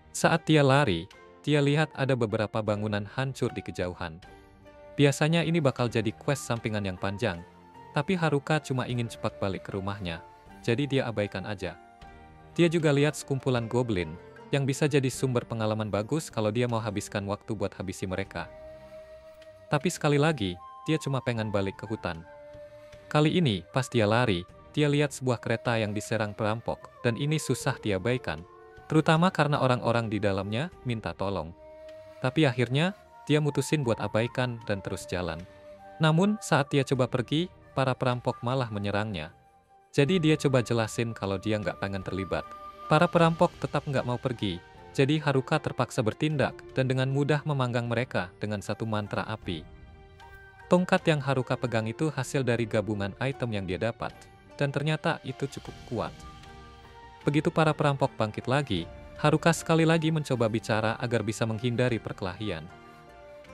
Saat dia lari, dia lihat ada beberapa bangunan hancur di kejauhan. Biasanya ini bakal jadi quest sampingan yang panjang, tapi Haruka cuma ingin cepat balik ke rumahnya, jadi dia abaikan aja. Dia juga lihat sekumpulan goblin, yang bisa jadi sumber pengalaman bagus kalau dia mau habiskan waktu buat habisi mereka. Tapi sekali lagi, dia cuma pengen balik ke hutan. Kali ini, pas dia lari, dia lihat sebuah kereta yang diserang perampok, dan ini susah diabaikan, terutama karena orang-orang di dalamnya minta tolong. Tapi akhirnya, dia mutusin buat abaikan dan terus jalan. Namun, saat dia coba pergi, para perampok malah menyerangnya. Jadi dia coba jelasin kalau dia nggak pengen terlibat. Para perampok tetap nggak mau pergi, jadi Haruka terpaksa bertindak dan dengan mudah memanggang mereka dengan satu mantra api. Tongkat yang Haruka pegang itu hasil dari gabungan item yang dia dapat, dan ternyata itu cukup kuat. Begitu para perampok bangkit lagi, Haruka sekali lagi mencoba bicara agar bisa menghindari perkelahian.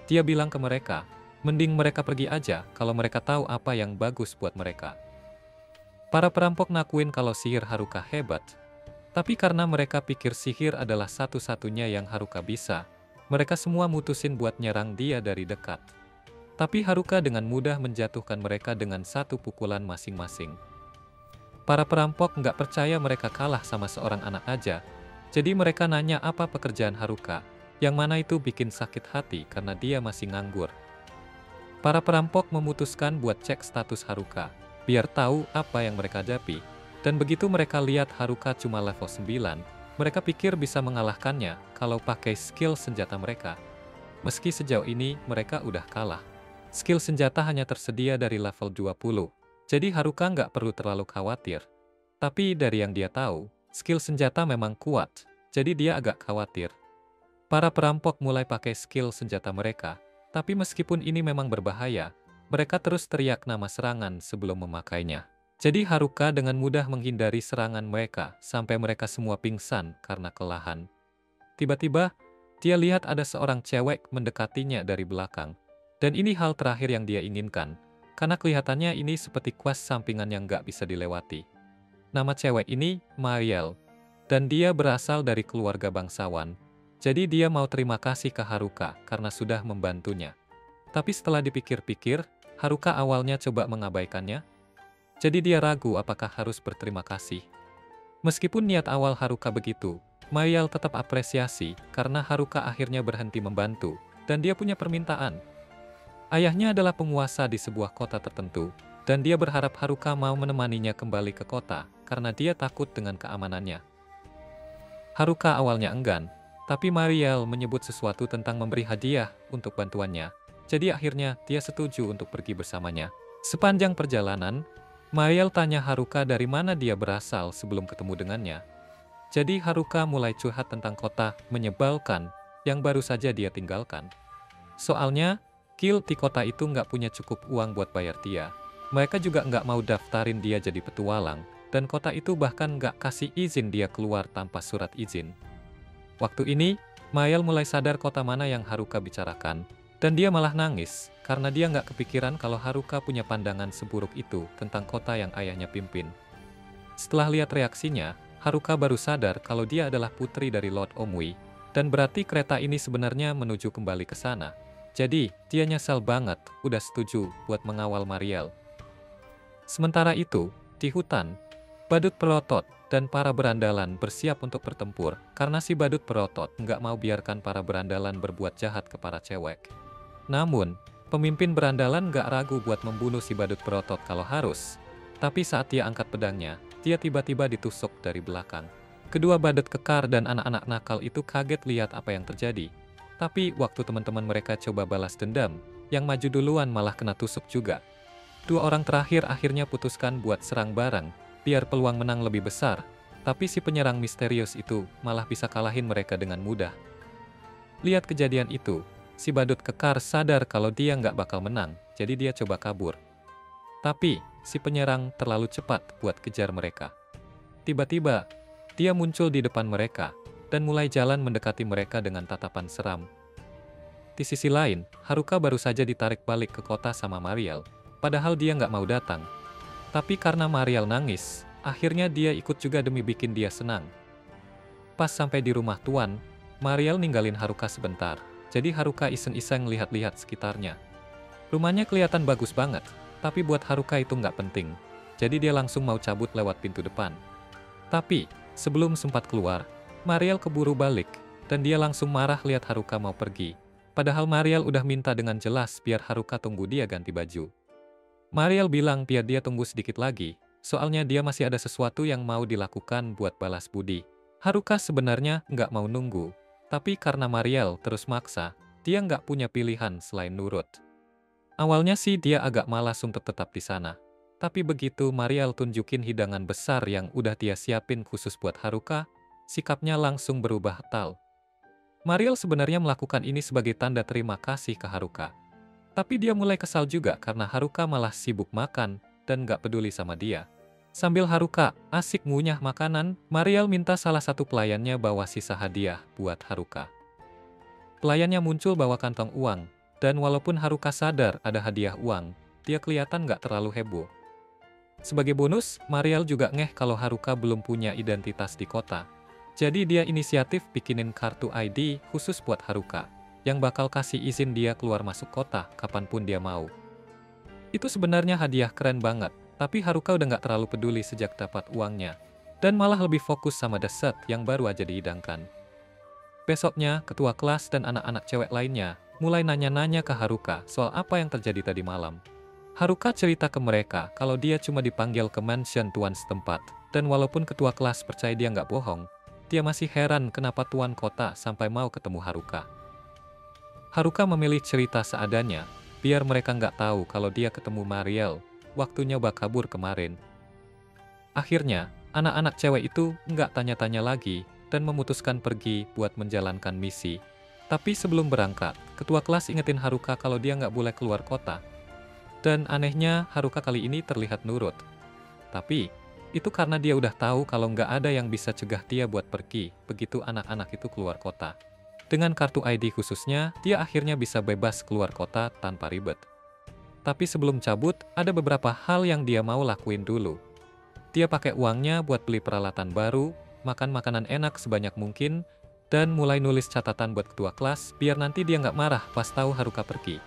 Dia bilang ke mereka, mending mereka pergi aja kalau mereka tahu apa yang bagus buat mereka. Para perampok ngakuin kalau sihir Haruka hebat, tapi karena mereka pikir sihir adalah satu-satunya yang Haruka bisa, mereka semua mutusin buat nyerang dia dari dekat. Tapi Haruka dengan mudah menjatuhkan mereka dengan satu pukulan masing-masing. Para perampok nggak percaya mereka kalah sama seorang anak aja, jadi mereka nanya apa pekerjaan Haruka, yang mana itu bikin sakit hati karena dia masih nganggur. Para perampok memutuskan buat cek status Haruka, biar tahu apa yang mereka hadapi. Dan begitu mereka lihat Haruka cuma level 9, mereka pikir bisa mengalahkannya kalau pakai skill senjata mereka. Meski sejauh ini mereka udah kalah. Skill senjata hanya tersedia dari level 20, Jadi Haruka nggak perlu terlalu khawatir. Tapi dari yang dia tahu, skill senjata memang kuat, jadi dia agak khawatir. Para perampok mulai pakai skill senjata mereka, tapi meskipun ini memang berbahaya, mereka terus teriak nama serangan sebelum memakainya. Jadi Haruka dengan mudah menghindari serangan mereka sampai mereka semua pingsan karena kelelahan. Tiba-tiba, dia lihat ada seorang cewek mendekatinya dari belakang. Dan ini hal terakhir yang dia inginkan, karena kelihatannya ini seperti quest sampingan yang nggak bisa dilewati. Nama cewek ini Mariel, dan dia berasal dari keluarga bangsawan. Jadi dia mau terima kasih ke Haruka karena sudah membantunya. Tapi setelah dipikir-pikir, Haruka awalnya coba mengabaikannya. Jadi dia ragu apakah harus berterima kasih. Meskipun niat awal Haruka begitu, Mariel tetap apresiasi karena Haruka akhirnya berhenti membantu, dan dia punya permintaan. Ayahnya adalah penguasa di sebuah kota tertentu, dan dia berharap Haruka mau menemaninya kembali ke kota karena dia takut dengan keamanannya. Haruka awalnya enggan, tapi Mariel menyebut sesuatu tentang memberi hadiah untuk bantuannya, jadi akhirnya dia setuju untuk pergi bersamanya. Sepanjang perjalanan, Mariel tanya Haruka dari mana dia berasal sebelum ketemu dengannya. Jadi Haruka mulai curhat tentang kota menyebalkan yang baru saja dia tinggalkan. Soalnya, guild di kota itu nggak punya cukup uang buat bayar dia. Mereka juga nggak mau daftarin dia jadi petualang, dan kota itu bahkan nggak kasih izin dia keluar tanpa surat izin. Waktu ini, Mariel mulai sadar kota mana yang Haruka bicarakan, dan dia malah nangis, karena dia nggak kepikiran kalau Haruka punya pandangan seburuk itu tentang kota yang ayahnya pimpin. Setelah lihat reaksinya, Haruka baru sadar kalau dia adalah putri dari Lord Omui, dan berarti kereta ini sebenarnya menuju kembali ke sana. Jadi, dia nyesal banget udah setuju buat mengawal Mariel. Sementara itu, di hutan, badut pelotot dan para berandalan bersiap untuk bertempur karena si badut pelotot nggak mau biarkan para berandalan berbuat jahat ke para cewek. Namun, pemimpin berandalan nggak ragu buat membunuh si badut pelotot kalau harus. Tapi saat dia angkat pedangnya, dia tiba-tiba ditusuk dari belakang. Kedua badut kekar dan anak-anak nakal itu kaget lihat apa yang terjadi. Tapi waktu teman-teman mereka coba balas dendam, yang maju duluan malah kena tusuk juga. Dua orang terakhir akhirnya putuskan buat serang bareng, biar peluang menang lebih besar. Tapi si penyerang misterius itu malah bisa kalahin mereka dengan mudah. Lihat kejadian itu, si badut kekar sadar kalau dia nggak bakal menang, jadi dia coba kabur. Tapi, si penyerang terlalu cepat buat kejar mereka. Tiba-tiba, dia muncul di depan mereka, dan mulai jalan mendekati mereka dengan tatapan seram. Di sisi lain, Haruka baru saja ditarik balik ke kota sama Mariel, padahal dia nggak mau datang. Tapi karena Mariel nangis, akhirnya dia ikut juga demi bikin dia senang. Pas sampai di rumah tuan, Mariel ninggalin Haruka sebentar, jadi Haruka iseng-iseng lihat-lihat sekitarnya. Rumahnya kelihatan bagus banget, tapi buat Haruka itu nggak penting, jadi dia langsung mau cabut lewat pintu depan. Tapi, sebelum sempat keluar, Mariel keburu balik, dan dia langsung marah lihat Haruka mau pergi. Padahal Mariel udah minta dengan jelas biar Haruka tunggu dia ganti baju. Mariel bilang biar dia tunggu sedikit lagi, soalnya dia masih ada sesuatu yang mau dilakukan buat balas budi. Haruka sebenarnya nggak mau nunggu, tapi karena Mariel terus maksa, dia nggak punya pilihan selain nurut. Awalnya sih dia agak malas untuk tetap di sana. Tapi begitu Mariel tunjukin hidangan besar yang udah dia siapin khusus buat Haruka, sikapnya langsung berubah total. Mariel sebenarnya melakukan ini sebagai tanda terima kasih ke Haruka. Tapi dia mulai kesal juga karena Haruka malah sibuk makan dan gak peduli sama dia. Sambil Haruka asik ngunyah makanan, Mariel minta salah satu pelayannya bawa sisa hadiah buat Haruka. Pelayannya muncul bawa kantong uang, dan walaupun Haruka sadar ada hadiah uang, dia kelihatan gak terlalu heboh. Sebagai bonus, Mariel juga ngeh kalau Haruka belum punya identitas di kota. Jadi dia inisiatif bikinin kartu ID khusus buat Haruka, yang bakal kasih izin dia keluar masuk kota kapanpun dia mau. Itu sebenarnya hadiah keren banget, tapi Haruka udah nggak terlalu peduli sejak dapat uangnya, dan malah lebih fokus sama dessert yang baru aja dihidangkan. Besoknya, ketua kelas dan anak-anak cewek lainnya mulai nanya-nanya ke Haruka soal apa yang terjadi tadi malam. Haruka cerita ke mereka kalau dia cuma dipanggil ke mansion tuan setempat, dan walaupun ketua kelas percaya dia nggak bohong, dia masih heran kenapa tuan kota sampai mau ketemu Haruka. Haruka memilih cerita seadanya, biar mereka nggak tahu kalau dia ketemu Mariel, waktu nyoba kabur kemarin. Akhirnya, anak-anak cewek itu nggak tanya-tanya lagi dan memutuskan pergi buat menjalankan misi. Tapi sebelum berangkat, ketua kelas ingetin Haruka kalau dia nggak boleh keluar kota. Dan anehnya, Haruka kali ini terlihat nurut. Tapi, itu karena dia udah tahu kalau nggak ada yang bisa cegah dia buat pergi begitu anak-anak itu keluar kota. Dengan kartu ID khususnya, dia akhirnya bisa bebas keluar kota tanpa ribet. Tapi sebelum cabut, ada beberapa hal yang dia mau lakuin dulu. Dia pakai uangnya buat beli peralatan baru, makan makanan enak sebanyak mungkin, dan mulai nulis catatan buat ketua kelas biar nanti dia nggak marah pas tahu Haruka pergi.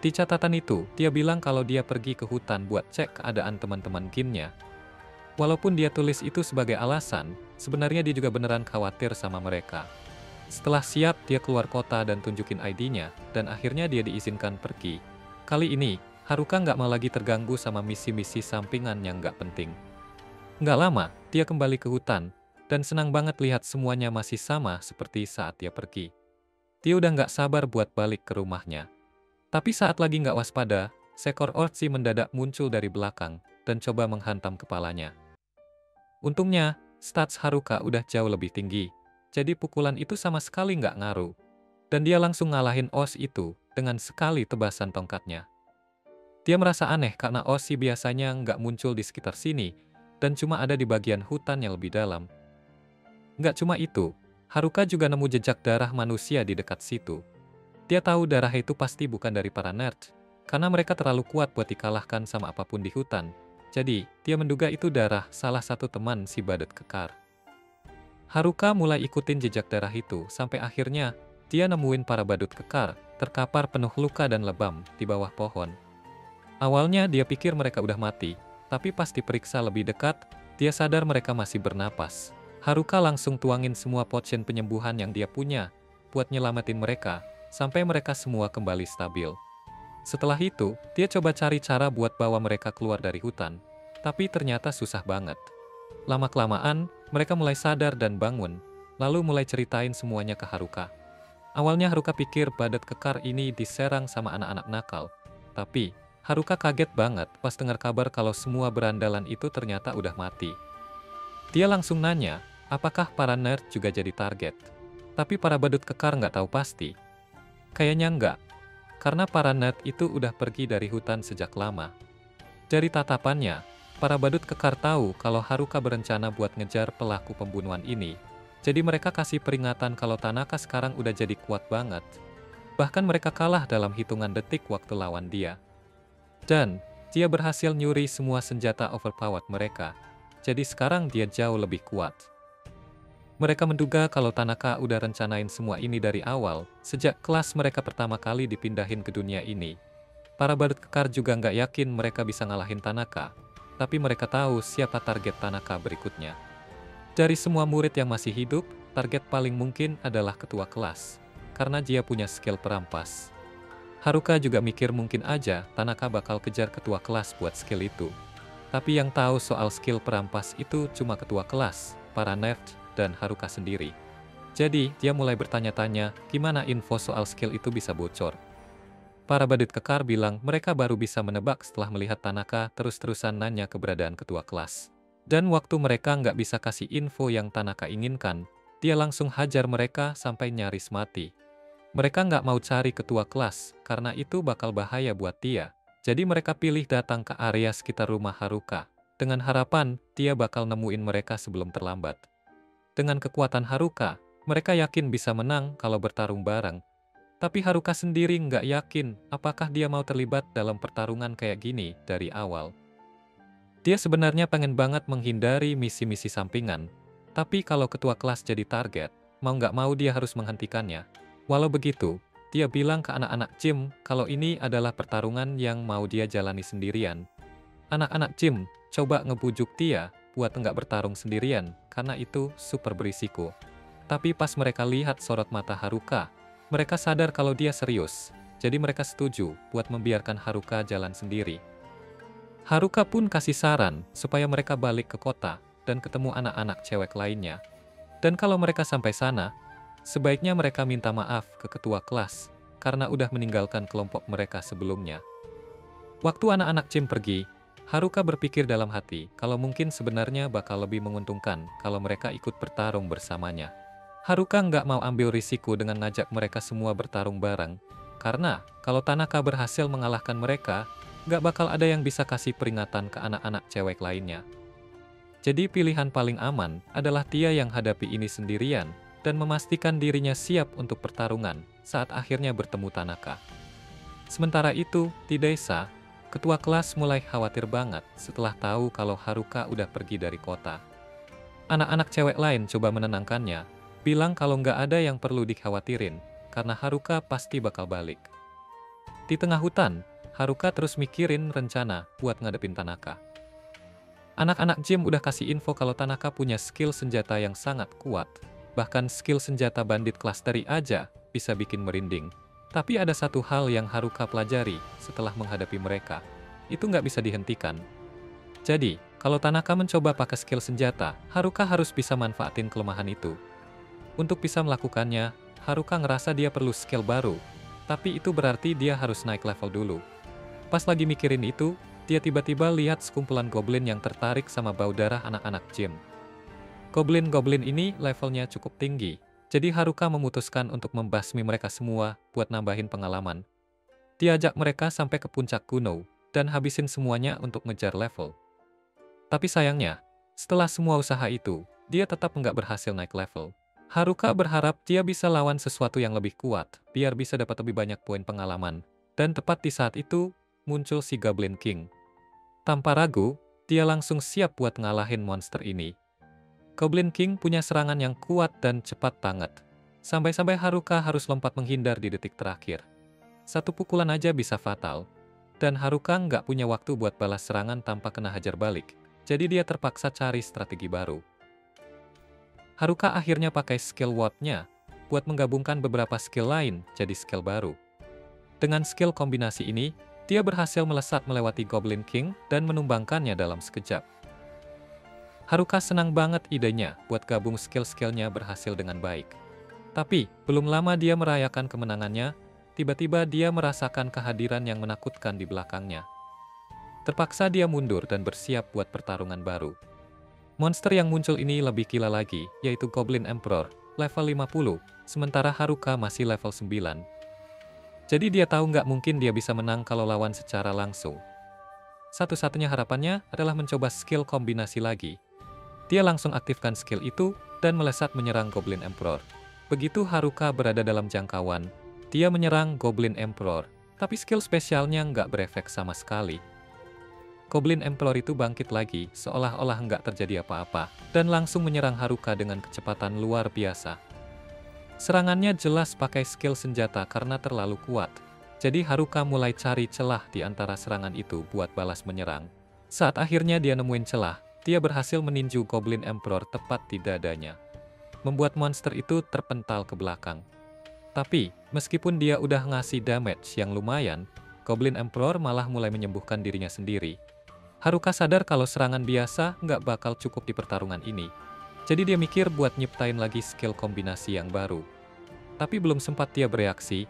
Di catatan itu, dia bilang kalau dia pergi ke hutan buat cek keadaan teman-teman gymnya. Walaupun dia tulis itu sebagai alasan, sebenarnya dia juga beneran khawatir sama mereka. Setelah siap, dia keluar kota dan tunjukin ID-nya, dan akhirnya dia diizinkan pergi. Kali ini, Haruka nggak mau lagi terganggu sama misi-misi sampingan yang nggak penting. Nggak lama, dia kembali ke hutan, dan senang banget lihat semuanya masih sama seperti saat dia pergi. Dia udah nggak sabar buat balik ke rumahnya. Tapi saat lagi nggak waspada, seekor orci mendadak muncul dari belakang, dan coba menghantam kepalanya. Untungnya, stats Haruka udah jauh lebih tinggi, jadi pukulan itu sama sekali nggak ngaruh. Dan dia langsung ngalahin os itu dengan sekali tebasan tongkatnya. Dia merasa aneh karena Oshi biasanya nggak muncul di sekitar sini, dan cuma ada di bagian hutan yang lebih dalam. Nggak cuma itu, Haruka juga nemu jejak darah manusia di dekat situ. Dia tahu darah itu pasti bukan dari para nerd, karena mereka terlalu kuat buat dikalahkan sama apapun di hutan. Jadi, dia menduga itu darah salah satu teman si badut kekar. Haruka mulai ikutin jejak darah itu, sampai akhirnya dia nemuin para badut kekar, terkapar penuh luka dan lebam di bawah pohon. Awalnya dia pikir mereka udah mati, tapi pas diperiksa lebih dekat, dia sadar mereka masih bernapas. Haruka langsung tuangin semua potion penyembuhan yang dia punya, buat nyelamatin mereka, sampai mereka semua kembali stabil. Setelah itu, dia coba cari cara buat bawa mereka keluar dari hutan, tapi ternyata susah banget. Lama-kelamaan, mereka mulai sadar dan bangun, lalu mulai ceritain semuanya ke Haruka. Awalnya Haruka pikir badut kekar ini diserang sama anak-anak nakal, tapi Haruka kaget banget pas dengar kabar kalau semua berandalan itu ternyata udah mati. Dia langsung nanya, apakah para nerd juga jadi target? Tapi para badut kekar nggak tahu pasti. Kayaknya nggak, karena para nerd itu udah pergi dari hutan sejak lama. Dari tatapannya, para badut kekar tahu kalau Haruka berencana buat ngejar pelaku pembunuhan ini. Jadi mereka kasih peringatan kalau Tanaka sekarang udah jadi kuat banget. Bahkan mereka kalah dalam hitungan detik waktu lawan dia. Dan, dia berhasil nyuri semua senjata overpowered mereka. Jadi sekarang dia jauh lebih kuat. Mereka menduga kalau Tanaka udah rencanain semua ini dari awal, sejak kelas mereka pertama kali dipindahin ke dunia ini. Para badut kekar juga nggak yakin mereka bisa ngalahin Tanaka, tapi mereka tahu siapa target Tanaka berikutnya. Dari semua murid yang masih hidup, target paling mungkin adalah ketua kelas, karena dia punya skill perampas. Haruka juga mikir mungkin aja Tanaka bakal kejar ketua kelas buat skill itu. Tapi yang tahu soal skill perampas itu cuma ketua kelas, para nerd, dan Haruka sendiri. Jadi, dia mulai bertanya-tanya gimana info soal skill itu bisa bocor. Para badut kekar bilang mereka baru bisa menebak setelah melihat Tanaka terus-terusan nanya keberadaan ketua kelas. Dan waktu mereka nggak bisa kasih info yang Tanaka inginkan, dia langsung hajar mereka sampai nyaris mati. Mereka nggak mau cari ketua kelas, karena itu bakal bahaya buat dia. Jadi mereka pilih datang ke area sekitar rumah Haruka, dengan harapan dia bakal nemuin mereka sebelum terlambat. Dengan kekuatan Haruka, mereka yakin bisa menang kalau bertarung bareng. Tapi Haruka sendiri nggak yakin apakah dia mau terlibat dalam pertarungan kayak gini dari awal. Dia sebenarnya pengen banget menghindari misi-misi sampingan, tapi kalau ketua kelas jadi target, mau nggak mau dia harus menghentikannya. Walau begitu, dia bilang ke anak-anak gym kalau ini adalah pertarungan yang mau dia jalani sendirian. Anak-anak gym coba ngebujuk dia buat nggak bertarung sendirian, karena itu super berisiko. Tapi pas mereka lihat sorot mata Haruka, mereka sadar kalau dia serius, jadi mereka setuju buat membiarkan Haruka jalan sendiri. Haruka pun kasih saran supaya mereka balik ke kota dan ketemu anak-anak cewek lainnya. Dan kalau mereka sampai sana, sebaiknya mereka minta maaf ke ketua kelas, karena udah meninggalkan kelompok mereka sebelumnya. Waktu anak-anak Jim pergi, Haruka berpikir dalam hati kalau mungkin sebenarnya bakal lebih menguntungkan kalau mereka ikut bertarung bersamanya. Haruka nggak mau ambil risiko dengan ngajak mereka semua bertarung bareng, karena kalau Tanaka berhasil mengalahkan mereka, nggak bakal ada yang bisa kasih peringatan ke anak-anak cewek lainnya. Jadi pilihan paling aman adalah dia yang hadapi ini sendirian dan memastikan dirinya siap untuk pertarungan saat akhirnya bertemu Tanaka. Sementara itu, di desa, ketua kelas mulai khawatir banget setelah tahu kalau Haruka udah pergi dari kota. Anak-anak cewek lain coba menenangkannya, bilang kalau nggak ada yang perlu dikhawatirin, karena Haruka pasti bakal balik. Di tengah hutan, Haruka terus mikirin rencana buat ngadepin Tanaka. Anak-anak Jim udah kasih info kalau Tanaka punya skill senjata yang sangat kuat. Bahkan skill senjata bandit kelas teri aja bisa bikin merinding. Tapi ada satu hal yang Haruka pelajari setelah menghadapi mereka. Itu nggak bisa dihentikan. Jadi, kalau Tanaka mencoba pakai skill senjata, Haruka harus bisa manfaatin kelemahan itu. Untuk bisa melakukannya, Haruka ngerasa dia perlu skill baru. Tapi itu berarti dia harus naik level dulu. Pas lagi mikirin itu, dia tiba-tiba lihat sekumpulan goblin yang tertarik sama bau darah anak-anak Jim. Goblin-goblin ini levelnya cukup tinggi, jadi Haruka memutuskan untuk membasmi mereka semua buat nambahin pengalaman. Dia ajak mereka sampai ke puncak gunung, dan habisin semuanya untuk ngejar level. Tapi sayangnya, setelah semua usaha itu, dia tetap nggak berhasil naik level. Haruka berharap dia bisa lawan sesuatu yang lebih kuat, biar bisa dapat lebih banyak poin pengalaman. Dan tepat di saat itu, muncul si Goblin King. Tanpa ragu, dia langsung siap buat ngalahin monster ini. Goblin King punya serangan yang kuat dan cepat banget. Sampai-sampai Haruka harus lompat menghindar di detik terakhir. Satu pukulan aja bisa fatal. Dan Haruka nggak punya waktu buat balas serangan tanpa kena hajar balik. Jadi dia terpaksa cari strategi baru. Haruka akhirnya pakai skill ward-nya buat menggabungkan beberapa skill lain jadi skill baru. Dengan skill kombinasi ini, dia berhasil melesat melewati Goblin King dan menumbangkannya dalam sekejap. Haruka senang banget idenya buat gabung skill-skillnya berhasil dengan baik. Tapi, belum lama dia merayakan kemenangannya, tiba-tiba dia merasakan kehadiran yang menakutkan di belakangnya. Terpaksa dia mundur dan bersiap buat pertarungan baru. Monster yang muncul ini lebih gila lagi, yaitu Goblin Emperor, level 50, sementara Haruka masih level 9. Jadi dia tahu nggak mungkin dia bisa menang kalau lawan secara langsung. Satu-satunya harapannya adalah mencoba skill kombinasi lagi. Dia langsung aktifkan skill itu dan melesat menyerang Goblin Emperor. Begitu Haruka berada dalam jangkauan, dia menyerang Goblin Emperor, tapi skill spesialnya nggak berefek sama sekali. Goblin Emperor itu bangkit lagi, seolah-olah nggak terjadi apa-apa, dan langsung menyerang Haruka dengan kecepatan luar biasa. Serangannya jelas pakai skill senjata karena terlalu kuat. Jadi Haruka mulai cari celah di antara serangan itu buat balas menyerang. Saat akhirnya dia nemuin celah, dia berhasil meninju Goblin Emperor tepat di dadanya. Membuat monster itu terpental ke belakang. Tapi, meskipun dia udah ngasih damage yang lumayan, Goblin Emperor malah mulai menyembuhkan dirinya sendiri. Haruka sadar kalau serangan biasa nggak bakal cukup di pertarungan ini. Jadi dia mikir buat nyiptain lagi skill kombinasi yang baru. Tapi belum sempat dia bereaksi,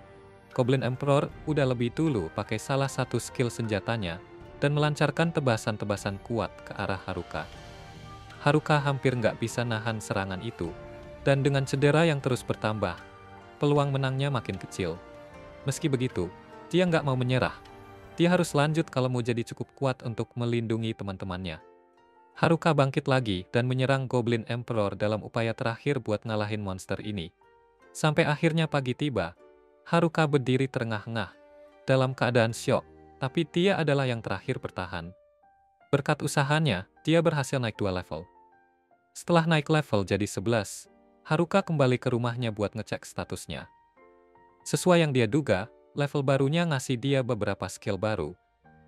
Goblin Emperor udah lebih dulu pakai salah satu skill senjatanya dan melancarkan tebasan-tebasan kuat ke arah Haruka. Haruka hampir nggak bisa nahan serangan itu, dan dengan cedera yang terus bertambah, peluang menangnya makin kecil. Meski begitu, dia nggak mau menyerah. Dia harus lanjut kalau mau jadi cukup kuat untuk melindungi teman-temannya. Haruka bangkit lagi dan menyerang Goblin Emperor dalam upaya terakhir buat ngalahin monster ini. Sampai akhirnya pagi tiba, Haruka berdiri terengah-engah, dalam keadaan syok, tapi dia adalah yang terakhir bertahan. Berkat usahanya, dia berhasil naik 2 level. Setelah naik level jadi 11, Haruka kembali ke rumahnya buat ngecek statusnya. Sesuai yang dia duga, level barunya ngasih dia beberapa skill baru.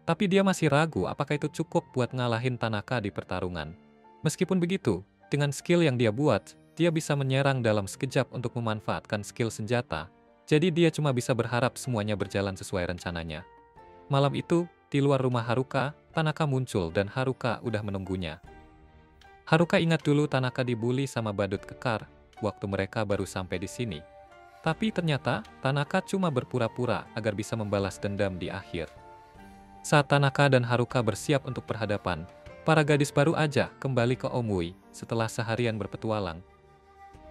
Tapi dia masih ragu apakah itu cukup buat ngalahin Tanaka di pertarungan. Meskipun begitu, dengan skill yang dia buat, dia bisa menyerang dalam sekejap untuk memanfaatkan skill senjata. Jadi dia cuma bisa berharap semuanya berjalan sesuai rencananya. Malam itu, di luar rumah Haruka, Tanaka muncul dan Haruka udah menunggunya. Haruka ingat dulu Tanaka dibully sama badut kekar waktu mereka baru sampai di sini. Tapi ternyata, Tanaka cuma berpura-pura agar bisa membalas dendam di akhir. Saat Tanaka dan Haruka bersiap untuk berhadapan, para gadis baru aja kembali ke Omui setelah seharian berpetualang.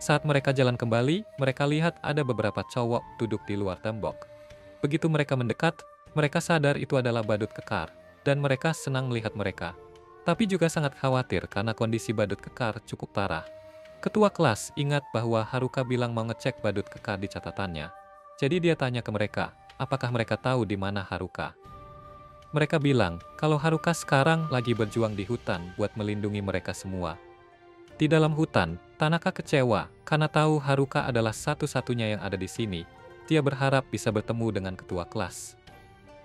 Saat mereka jalan kembali, mereka lihat ada beberapa cowok duduk di luar tembok. Begitu mereka mendekat, mereka sadar itu adalah badut kekar, dan mereka senang melihat mereka. Tapi juga sangat khawatir karena kondisi badut kekar cukup parah. Ketua kelas ingat bahwa Haruka bilang mau ngecek badut kekar di catatannya. Jadi dia tanya ke mereka, apakah mereka tahu di mana Haruka. Mereka bilang kalau Haruka sekarang lagi berjuang di hutan buat melindungi mereka semua. Di dalam hutan, Tanaka kecewa karena tahu Haruka adalah satu-satunya yang ada di sini. Dia berharap bisa bertemu dengan ketua kelas.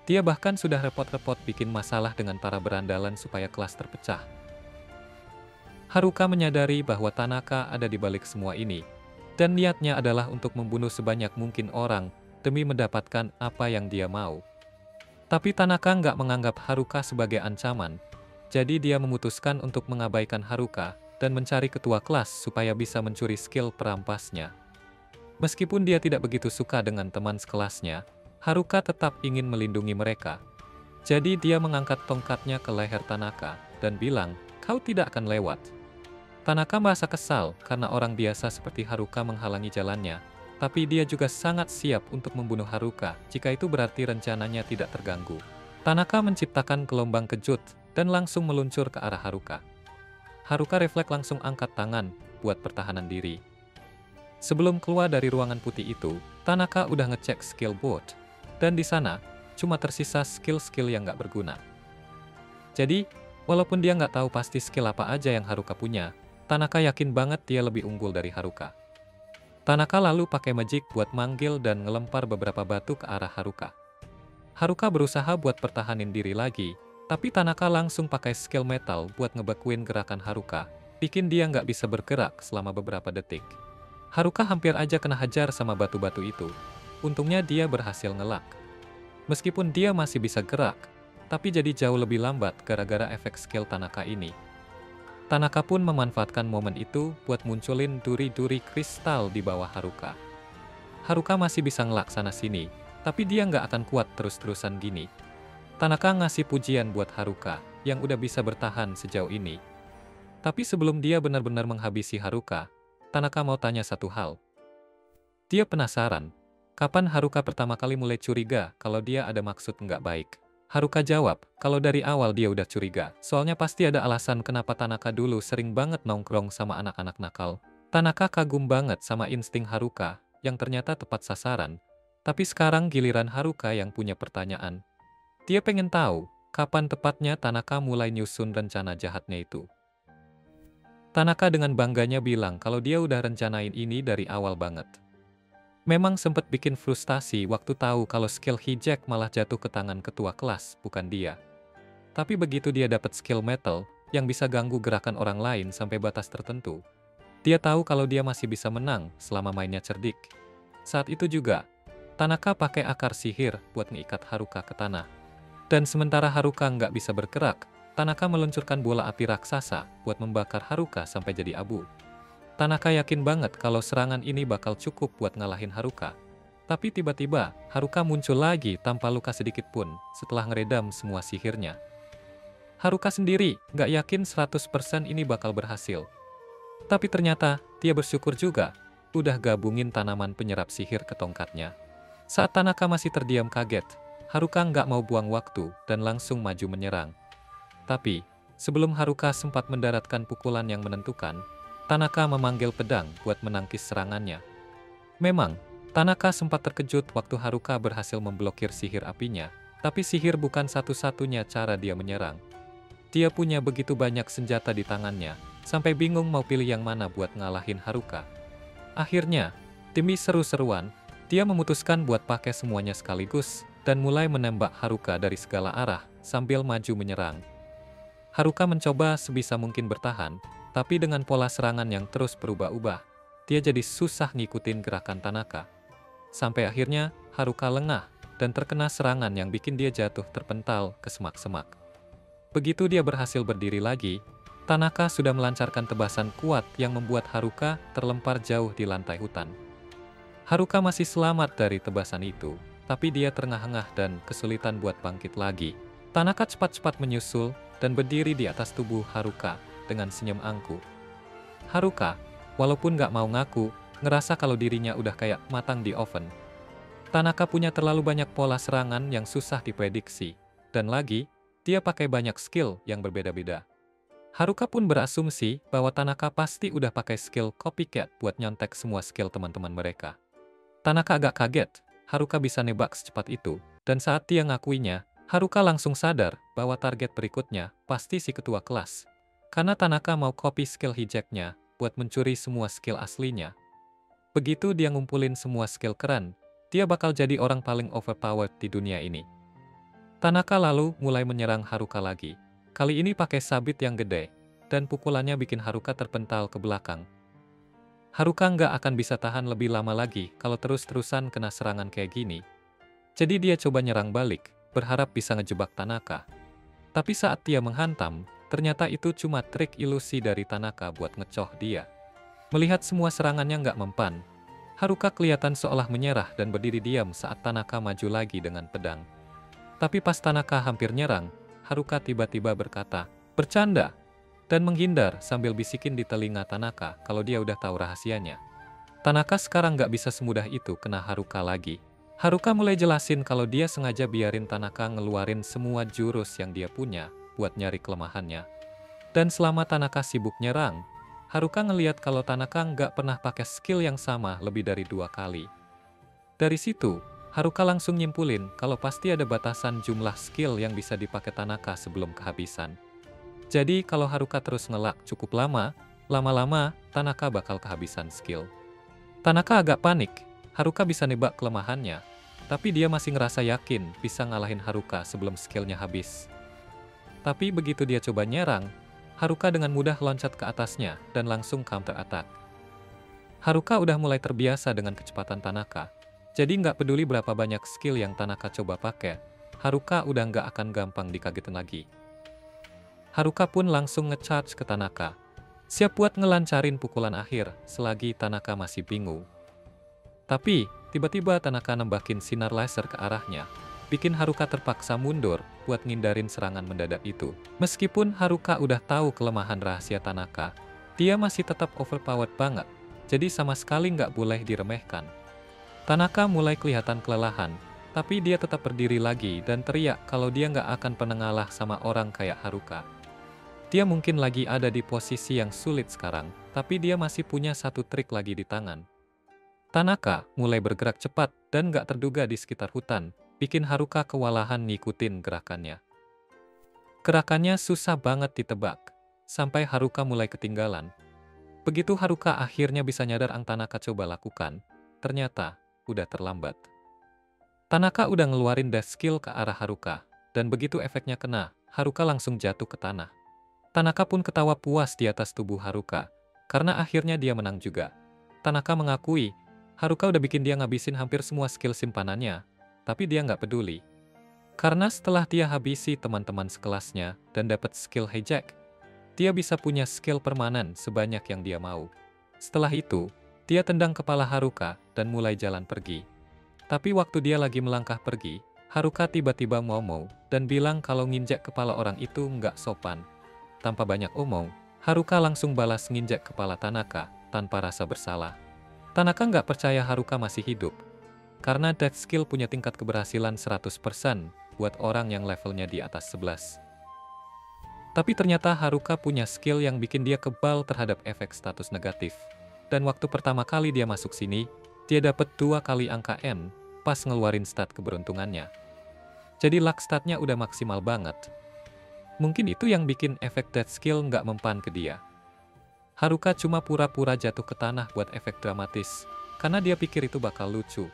Dia bahkan sudah repot-repot bikin masalah dengan para berandalan supaya kelas terpecah. Haruka menyadari bahwa Tanaka ada di balik semua ini, dan niatnya adalah untuk membunuh sebanyak mungkin orang demi mendapatkan apa yang dia mau. Tapi Tanaka nggak menganggap Haruka sebagai ancaman, jadi dia memutuskan untuk mengabaikan Haruka dan mencari ketua kelas supaya bisa mencuri skill perampasnya. Meskipun dia tidak begitu suka dengan teman sekelasnya, Haruka tetap ingin melindungi mereka. Jadi dia mengangkat tongkatnya ke leher Tanaka dan bilang, "Kau tidak akan lewat." Tanaka merasa kesal karena orang biasa seperti Haruka menghalangi jalannya, tapi dia juga sangat siap untuk membunuh Haruka jika itu berarti rencananya tidak terganggu. Tanaka menciptakan gelombang kejut dan langsung meluncur ke arah Haruka. Haruka refleks langsung angkat tangan buat pertahanan diri. Sebelum keluar dari ruangan putih itu, Tanaka udah ngecek skill board, dan di sana cuma tersisa skill-skill yang nggak berguna. Jadi, walaupun dia nggak tahu pasti skill apa aja yang Haruka punya, Tanaka yakin banget dia lebih unggul dari Haruka. Tanaka lalu pakai magic buat manggil dan ngelempar beberapa batu ke arah Haruka. Haruka berusaha buat pertahanin diri lagi, tapi Tanaka langsung pakai skill metal buat ngebekuin gerakan Haruka, bikin dia nggak bisa bergerak selama beberapa detik. Haruka hampir aja kena hajar sama batu-batu itu. Untungnya dia berhasil ngelak. Meskipun dia masih bisa gerak, tapi jadi jauh lebih lambat gara-gara efek skill Tanaka ini. Tanaka pun memanfaatkan momen itu buat munculin duri-duri kristal di bawah Haruka. Haruka masih bisa ngelak sana sini, tapi dia nggak akan kuat terus-terusan gini. Tanaka ngasih pujian buat Haruka yang udah bisa bertahan sejauh ini. Tapi sebelum dia benar-benar menghabisi Haruka, Tanaka mau tanya satu hal. Dia penasaran, kapan Haruka pertama kali mulai curiga kalau dia ada maksud nggak baik. Haruka jawab, kalau dari awal dia udah curiga, soalnya pasti ada alasan kenapa Tanaka dulu sering banget nongkrong sama anak-anak nakal. Tanaka kagum banget sama insting Haruka yang ternyata tepat sasaran, tapi sekarang giliran Haruka yang punya pertanyaan. Dia pengen tahu, kapan tepatnya Tanaka mulai nyusun rencana jahatnya itu. Tanaka dengan bangganya bilang kalau dia udah rencanain ini dari awal banget. Memang sempet bikin frustasi waktu tahu kalau skill hijack malah jatuh ke tangan ketua kelas, bukan dia. Tapi begitu dia dapat skill metal, yang bisa ganggu gerakan orang lain sampai batas tertentu, dia tahu kalau dia masih bisa menang selama mainnya cerdik. Saat itu juga, Tanaka pakai akar sihir buat ngeikat Haruka ke tanah. Dan sementara Haruka nggak bisa bergerak, Tanaka meluncurkan bola api raksasa buat membakar Haruka sampai jadi abu. Tanaka yakin banget kalau serangan ini bakal cukup buat ngalahin Haruka. Tapi tiba-tiba, Haruka muncul lagi tanpa luka sedikit pun setelah ngeredam semua sihirnya. Haruka sendiri nggak yakin 100% ini bakal berhasil. Tapi ternyata, dia bersyukur juga udah gabungin tanaman penyerap sihir ke tongkatnya. Saat Tanaka masih terdiam kaget, Haruka nggak mau buang waktu dan langsung maju menyerang. Tapi, sebelum Haruka sempat mendaratkan pukulan yang menentukan, Tanaka memanggil pedang buat menangkis serangannya. Memang, Tanaka sempat terkejut waktu Haruka berhasil memblokir sihir apinya, tapi sihir bukan satu-satunya cara dia menyerang. Dia punya begitu banyak senjata di tangannya, sampai bingung mau pilih yang mana buat ngalahin Haruka. Akhirnya, demi seru-seruan, dia memutuskan buat pakai semuanya sekaligus, dan mulai menembak Haruka dari segala arah, sambil maju menyerang. Haruka mencoba sebisa mungkin bertahan, tapi dengan pola serangan yang terus berubah-ubah, dia jadi susah ngikutin gerakan Tanaka. Sampai akhirnya, Haruka lengah, dan terkena serangan yang bikin dia jatuh terpental ke semak-semak. Begitu dia berhasil berdiri lagi, Tanaka sudah melancarkan tebasan kuat yang membuat Haruka terlempar jauh di lantai hutan. Haruka masih selamat dari tebasan itu, tapi dia terengah-engah dan kesulitan buat bangkit lagi. Tanaka cepat-cepat menyusul dan berdiri di atas tubuh Haruka dengan senyum angkuh. Haruka, walaupun gak mau ngaku, ngerasa kalau dirinya udah kayak matang di oven. Tanaka punya terlalu banyak pola serangan yang susah diprediksi, dan lagi, dia pakai banyak skill yang berbeda-beda. Haruka pun berasumsi bahwa Tanaka pasti udah pakai skill copycat buat nyontek semua skill teman-teman mereka. Tanaka agak kaget, Haruka bisa nebak secepat itu, dan saat dia ngakuinya, Haruka langsung sadar bahwa target berikutnya pasti si ketua kelas. Karena Tanaka mau copy skill hijacknya buat mencuri semua skill aslinya. Begitu dia ngumpulin semua skill keren, dia bakal jadi orang paling overpowered di dunia ini. Tanaka lalu mulai menyerang Haruka lagi. Kali ini pakai sabit yang gede, dan pukulannya bikin Haruka terpental ke belakang. Haruka nggak akan bisa tahan lebih lama lagi kalau terus-terusan kena serangan kayak gini. Jadi dia coba nyerang balik, berharap bisa ngejebak Tanaka. Tapi saat dia menghantam, ternyata itu cuma trik ilusi dari Tanaka buat ngecoh dia. Melihat semua serangannya nggak mempan, Haruka kelihatan seolah menyerah dan berdiri diam saat Tanaka maju lagi dengan pedang. Tapi pas Tanaka hampir nyerang, Haruka tiba-tiba berkata, "Bercanda!" dan menghindar sambil bisikin di telinga Tanaka kalau dia udah tahu rahasianya. Tanaka sekarang nggak bisa semudah itu kena Haruka lagi. Haruka mulai jelasin kalau dia sengaja biarin Tanaka ngeluarin semua jurus yang dia punya buat nyari kelemahannya. Dan selama Tanaka sibuk nyerang, Haruka ngeliat kalau Tanaka nggak pernah pakai skill yang sama lebih dari 2 kali. Dari situ, Haruka langsung nyimpulin kalau pasti ada batasan jumlah skill yang bisa dipakai Tanaka sebelum kehabisan. Jadi kalau Haruka terus ngelak cukup lama, lama-lama Tanaka bakal kehabisan skill. Tanaka agak panik, Haruka bisa nebak kelemahannya, tapi dia masih ngerasa yakin bisa ngalahin Haruka sebelum skillnya habis. Tapi begitu dia coba nyerang, Haruka dengan mudah loncat ke atasnya dan langsung counter attack. Haruka udah mulai terbiasa dengan kecepatan Tanaka. Jadi nggak peduli berapa banyak skill yang Tanaka coba pakai, Haruka udah nggak akan gampang dikagetin lagi. Haruka pun langsung nge-charge ke Tanaka. Siap buat ngelancarin pukulan akhir, selagi Tanaka masih bingung. Tapi, tiba-tiba Tanaka nembakin sinar laser ke arahnya, bikin Haruka terpaksa mundur buat ngindarin serangan mendadak itu. Meskipun Haruka udah tahu kelemahan rahasia Tanaka, dia masih tetap overpowered banget, jadi sama sekali nggak boleh diremehkan. Tanaka mulai kelihatan kelelahan, tapi dia tetap berdiri lagi dan teriak kalau dia nggak akan pernah ngalah sama orang kayak Haruka. Dia mungkin lagi ada di posisi yang sulit sekarang, tapi dia masih punya satu trik lagi di tangan. Tanaka mulai bergerak cepat dan nggak terduga di sekitar hutan, bikin Haruka kewalahan ngikutin gerakannya. Gerakannya susah banget ditebak, sampai Haruka mulai ketinggalan. Begitu Haruka akhirnya bisa nyadar yang Tanaka coba lakukan, ternyata udah terlambat. Tanaka udah ngeluarin dash skill ke arah Haruka, dan begitu efeknya kena, Haruka langsung jatuh ke tanah. Tanaka pun ketawa puas di atas tubuh Haruka, karena akhirnya dia menang juga. Tanaka mengakui, Haruka udah bikin dia ngabisin hampir semua skill simpanannya, tapi dia nggak peduli. Karena setelah dia habisi teman-teman sekelasnya dan dapat skill hijack, dia bisa punya skill permanen sebanyak yang dia mau. Setelah itu, dia tendang kepala Haruka dan mulai jalan pergi. Tapi waktu dia lagi melangkah pergi, Haruka tiba-tiba ngomong dan bilang kalau nginjak kepala orang itu nggak sopan. Tanpa banyak omong, Haruka langsung balas nginjak kepala Tanaka tanpa rasa bersalah. Tanaka nggak percaya Haruka masih hidup, karena death skill punya tingkat keberhasilan 100% buat orang yang levelnya di atas 11. Tapi ternyata Haruka punya skill yang bikin dia kebal terhadap efek status negatif. Dan waktu pertama kali dia masuk sini, dia dapat 2 kali angka N pas ngeluarin stat keberuntungannya. Jadi luck statnya udah maksimal banget. Mungkin itu yang bikin efek death skill nggak mempan ke dia. Haruka cuma pura-pura jatuh ke tanah buat efek dramatis, karena dia pikir itu bakal lucu.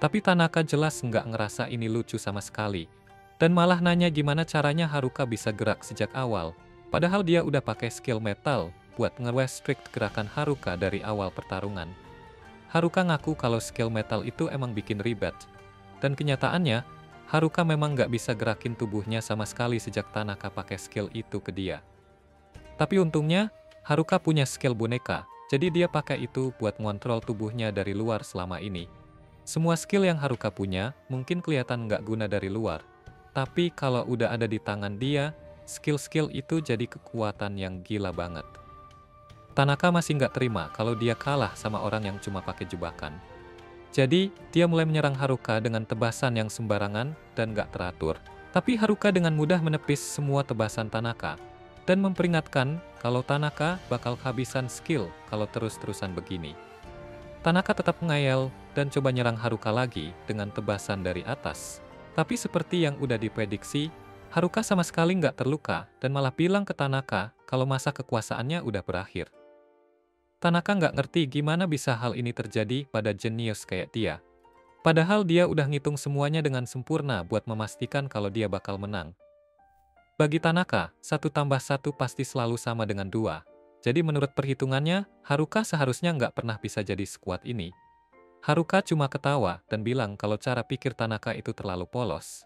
Tapi Tanaka jelas nggak ngerasa ini lucu sama sekali, dan malah nanya gimana caranya Haruka bisa gerak sejak awal, padahal dia udah pakai skill metal buat nge-restrict gerakan Haruka dari awal pertarungan. Haruka ngaku kalau skill metal itu emang bikin ribet, dan kenyataannya, Haruka memang nggak bisa gerakin tubuhnya sama sekali sejak Tanaka pakai skill itu ke dia. Tapi untungnya, Haruka punya skill boneka, jadi dia pakai itu buat ngontrol tubuhnya dari luar selama ini. Semua skill yang Haruka punya mungkin kelihatan nggak guna dari luar, Tapi kalau udah ada di tangan dia, skill-skill itu jadi kekuatan yang gila banget. Tanaka masih nggak terima kalau dia kalah sama orang yang cuma pakai jebakan. Jadi, dia mulai menyerang Haruka dengan tebasan yang sembarangan dan nggak teratur. Tapi Haruka dengan mudah menepis semua tebasan Tanaka, dan memperingatkan kalau Tanaka bakal kehabisan skill kalau terus-terusan begini. Tanaka tetap ngayal dan coba nyerang Haruka lagi dengan tebasan dari atas. Tapi seperti yang udah diprediksi, Haruka sama sekali nggak terluka dan malah bilang ke Tanaka kalau masa kekuasaannya udah berakhir. Tanaka nggak ngerti gimana bisa hal ini terjadi pada jenius kayak dia. Padahal dia udah ngitung semuanya dengan sempurna buat memastikan kalau dia bakal menang. Bagi Tanaka, 1+1 pasti selalu sama dengan 2. Jadi menurut perhitungannya, Haruka seharusnya nggak pernah bisa jadi sekuat ini. Haruka cuma ketawa dan bilang kalau cara pikir Tanaka itu terlalu polos.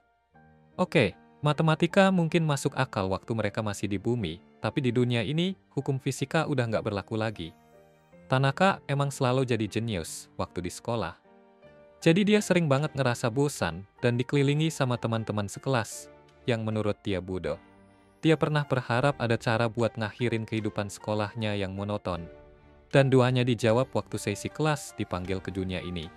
Oke, matematika mungkin masuk akal waktu mereka masih di bumi, tapi di dunia ini, hukum fisika udah nggak berlaku lagi. Tanaka emang selalu jadi jenius waktu di sekolah. Jadi dia sering banget ngerasa bosan dan dikelilingi sama teman-teman sekelas yang menurut dia bodoh. Dia pernah berharap ada cara buat ngakhirin kehidupan sekolahnya yang monoton. Dan doanya dijawab waktu sesi kelas dipanggil ke dunia ini.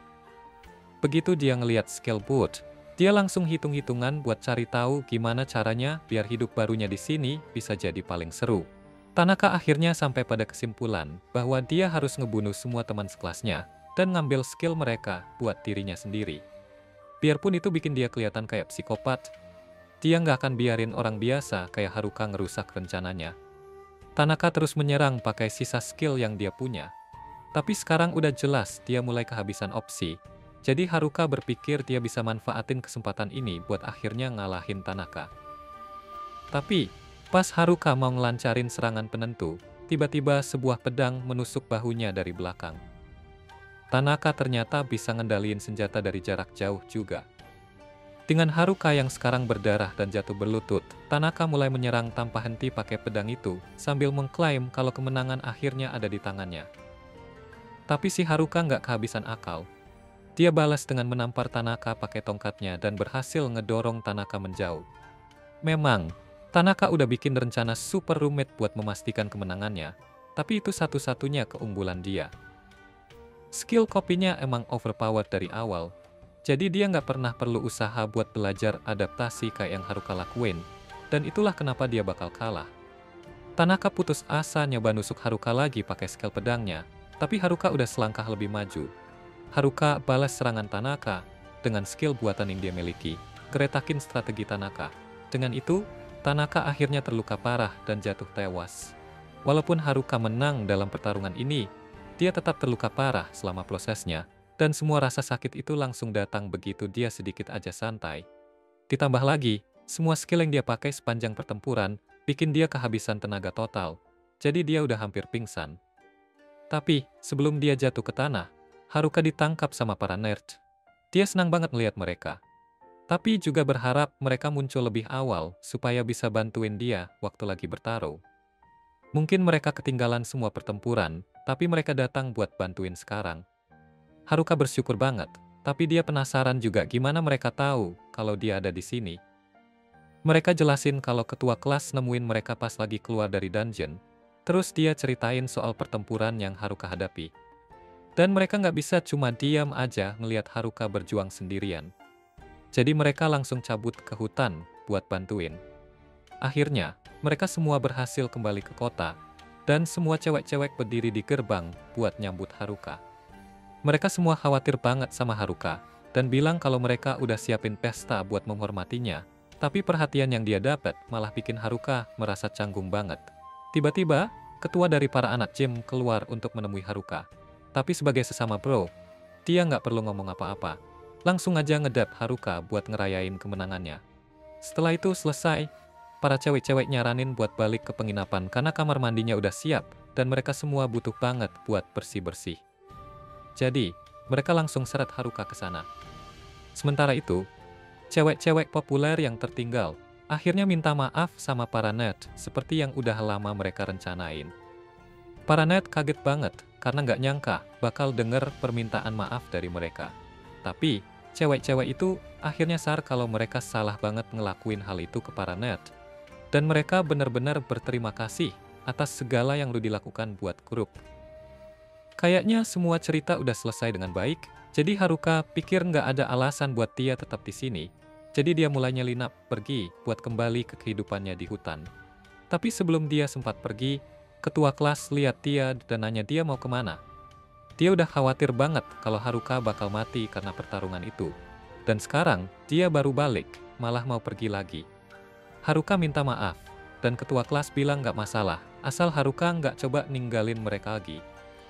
Begitu dia ngeliat skill boot, dia langsung hitung-hitungan buat cari tahu gimana caranya biar hidup barunya di sini bisa jadi paling seru. Tanaka akhirnya sampai pada kesimpulan bahwa dia harus ngebunuh semua teman sekelasnya dan ngambil skill mereka buat dirinya sendiri. Biarpun itu bikin dia kelihatan kayak psikopat, dia nggak akan biarin orang biasa kayak Haruka ngerusak rencananya. Tanaka terus menyerang pakai sisa skill yang dia punya. Tapi sekarang udah jelas dia mulai kehabisan opsi. Jadi Haruka berpikir dia bisa manfaatin kesempatan ini buat akhirnya ngalahin Tanaka. Tapi, pas Haruka mau ngelancarin serangan penentu, tiba-tiba sebuah pedang menusuk bahunya dari belakang. Tanaka ternyata bisa ngendaliin senjata dari jarak jauh juga. Dengan Haruka yang sekarang berdarah dan jatuh berlutut, Tanaka mulai menyerang tanpa henti pakai pedang itu, sambil mengklaim kalau kemenangan akhirnya ada di tangannya. Tapi si Haruka nggak kehabisan akal. Dia balas dengan menampar Tanaka pakai tongkatnya dan berhasil ngedorong Tanaka menjauh. Memang, Tanaka udah bikin rencana super rumit buat memastikan kemenangannya, tapi itu satu-satunya keunggulan dia. Skill kopinya emang overpowered dari awal, jadi dia nggak pernah perlu usaha buat belajar adaptasi kayak yang Haruka lakuin, dan itulah kenapa dia bakal kalah. Tanaka putus asa nyoba nusuk Haruka lagi pakai skill pedangnya, tapi Haruka udah selangkah lebih maju. Haruka balas serangan Tanaka dengan skill buatan yang dia miliki, geretakin strategi Tanaka. Dengan itu, Tanaka akhirnya terluka parah dan jatuh tewas. Walaupun Haruka menang dalam pertarungan ini, dia tetap terluka parah selama prosesnya. Dan semua rasa sakit itu langsung datang begitu dia sedikit aja santai. Ditambah lagi, semua skill yang dia pakai sepanjang pertempuran bikin dia kehabisan tenaga total. Jadi dia udah hampir pingsan. Tapi, sebelum dia jatuh ke tanah, Haruka ditangkap sama para nerd. Dia senang banget melihat mereka. Tapi juga berharap mereka muncul lebih awal supaya bisa bantuin dia waktu lagi bertarung. Mungkin mereka ketinggalan semua pertempuran, tapi mereka datang buat bantuin sekarang. Haruka bersyukur banget, tapi dia penasaran juga gimana mereka tahu kalau dia ada di sini. Mereka jelasin kalau ketua kelas nemuin mereka pas lagi keluar dari dungeon, terus dia ceritain soal pertempuran yang Haruka hadapi. Dan mereka nggak bisa cuma diam aja ngelihat Haruka berjuang sendirian. Jadi mereka langsung cabut ke hutan buat bantuin. Akhirnya, mereka semua berhasil kembali ke kota, dan semua cewek-cewek berdiri di gerbang buat nyambut Haruka. Mereka semua khawatir banget sama Haruka, dan bilang kalau mereka udah siapin pesta buat menghormatinya. Tapi perhatian yang dia dapat malah bikin Haruka merasa canggung banget. Tiba-tiba, ketua dari para anak gym keluar untuk menemui Haruka. Tapi sebagai sesama bro, dia nggak perlu ngomong apa-apa. Langsung aja ngedap Haruka buat ngerayain kemenangannya. Setelah itu selesai, para cewek-cewek nyaranin buat balik ke penginapan karena kamar mandinya udah siap, dan mereka semua butuh banget buat bersih-bersih. Jadi, mereka langsung seret Haruka ke sana. Sementara itu, cewek-cewek populer yang tertinggal akhirnya minta maaf sama para nerd seperti yang udah lama mereka rencanain. Para nerd kaget banget karena nggak nyangka bakal denger permintaan maaf dari mereka. Tapi, Cewek-cewek itu akhirnya sadar kalau mereka salah banget ngelakuin hal itu ke para Ned. Dan mereka benar-benar berterima kasih atas segala yang lu dilakukan buat grup. Kayaknya semua cerita udah selesai dengan baik, jadi Haruka pikir nggak ada alasan buat dia tetap di sini. Jadi dia mulai nyelinap pergi buat kembali ke kehidupannya di hutan. Tapi sebelum dia sempat pergi, ketua kelas lihat dia dan nanya dia mau kemana. Dia udah khawatir banget kalau Haruka bakal mati karena pertarungan itu. Dan sekarang, dia baru balik, malah mau pergi lagi. Haruka minta maaf, dan ketua kelas bilang nggak masalah, asal Haruka nggak coba ninggalin mereka lagi.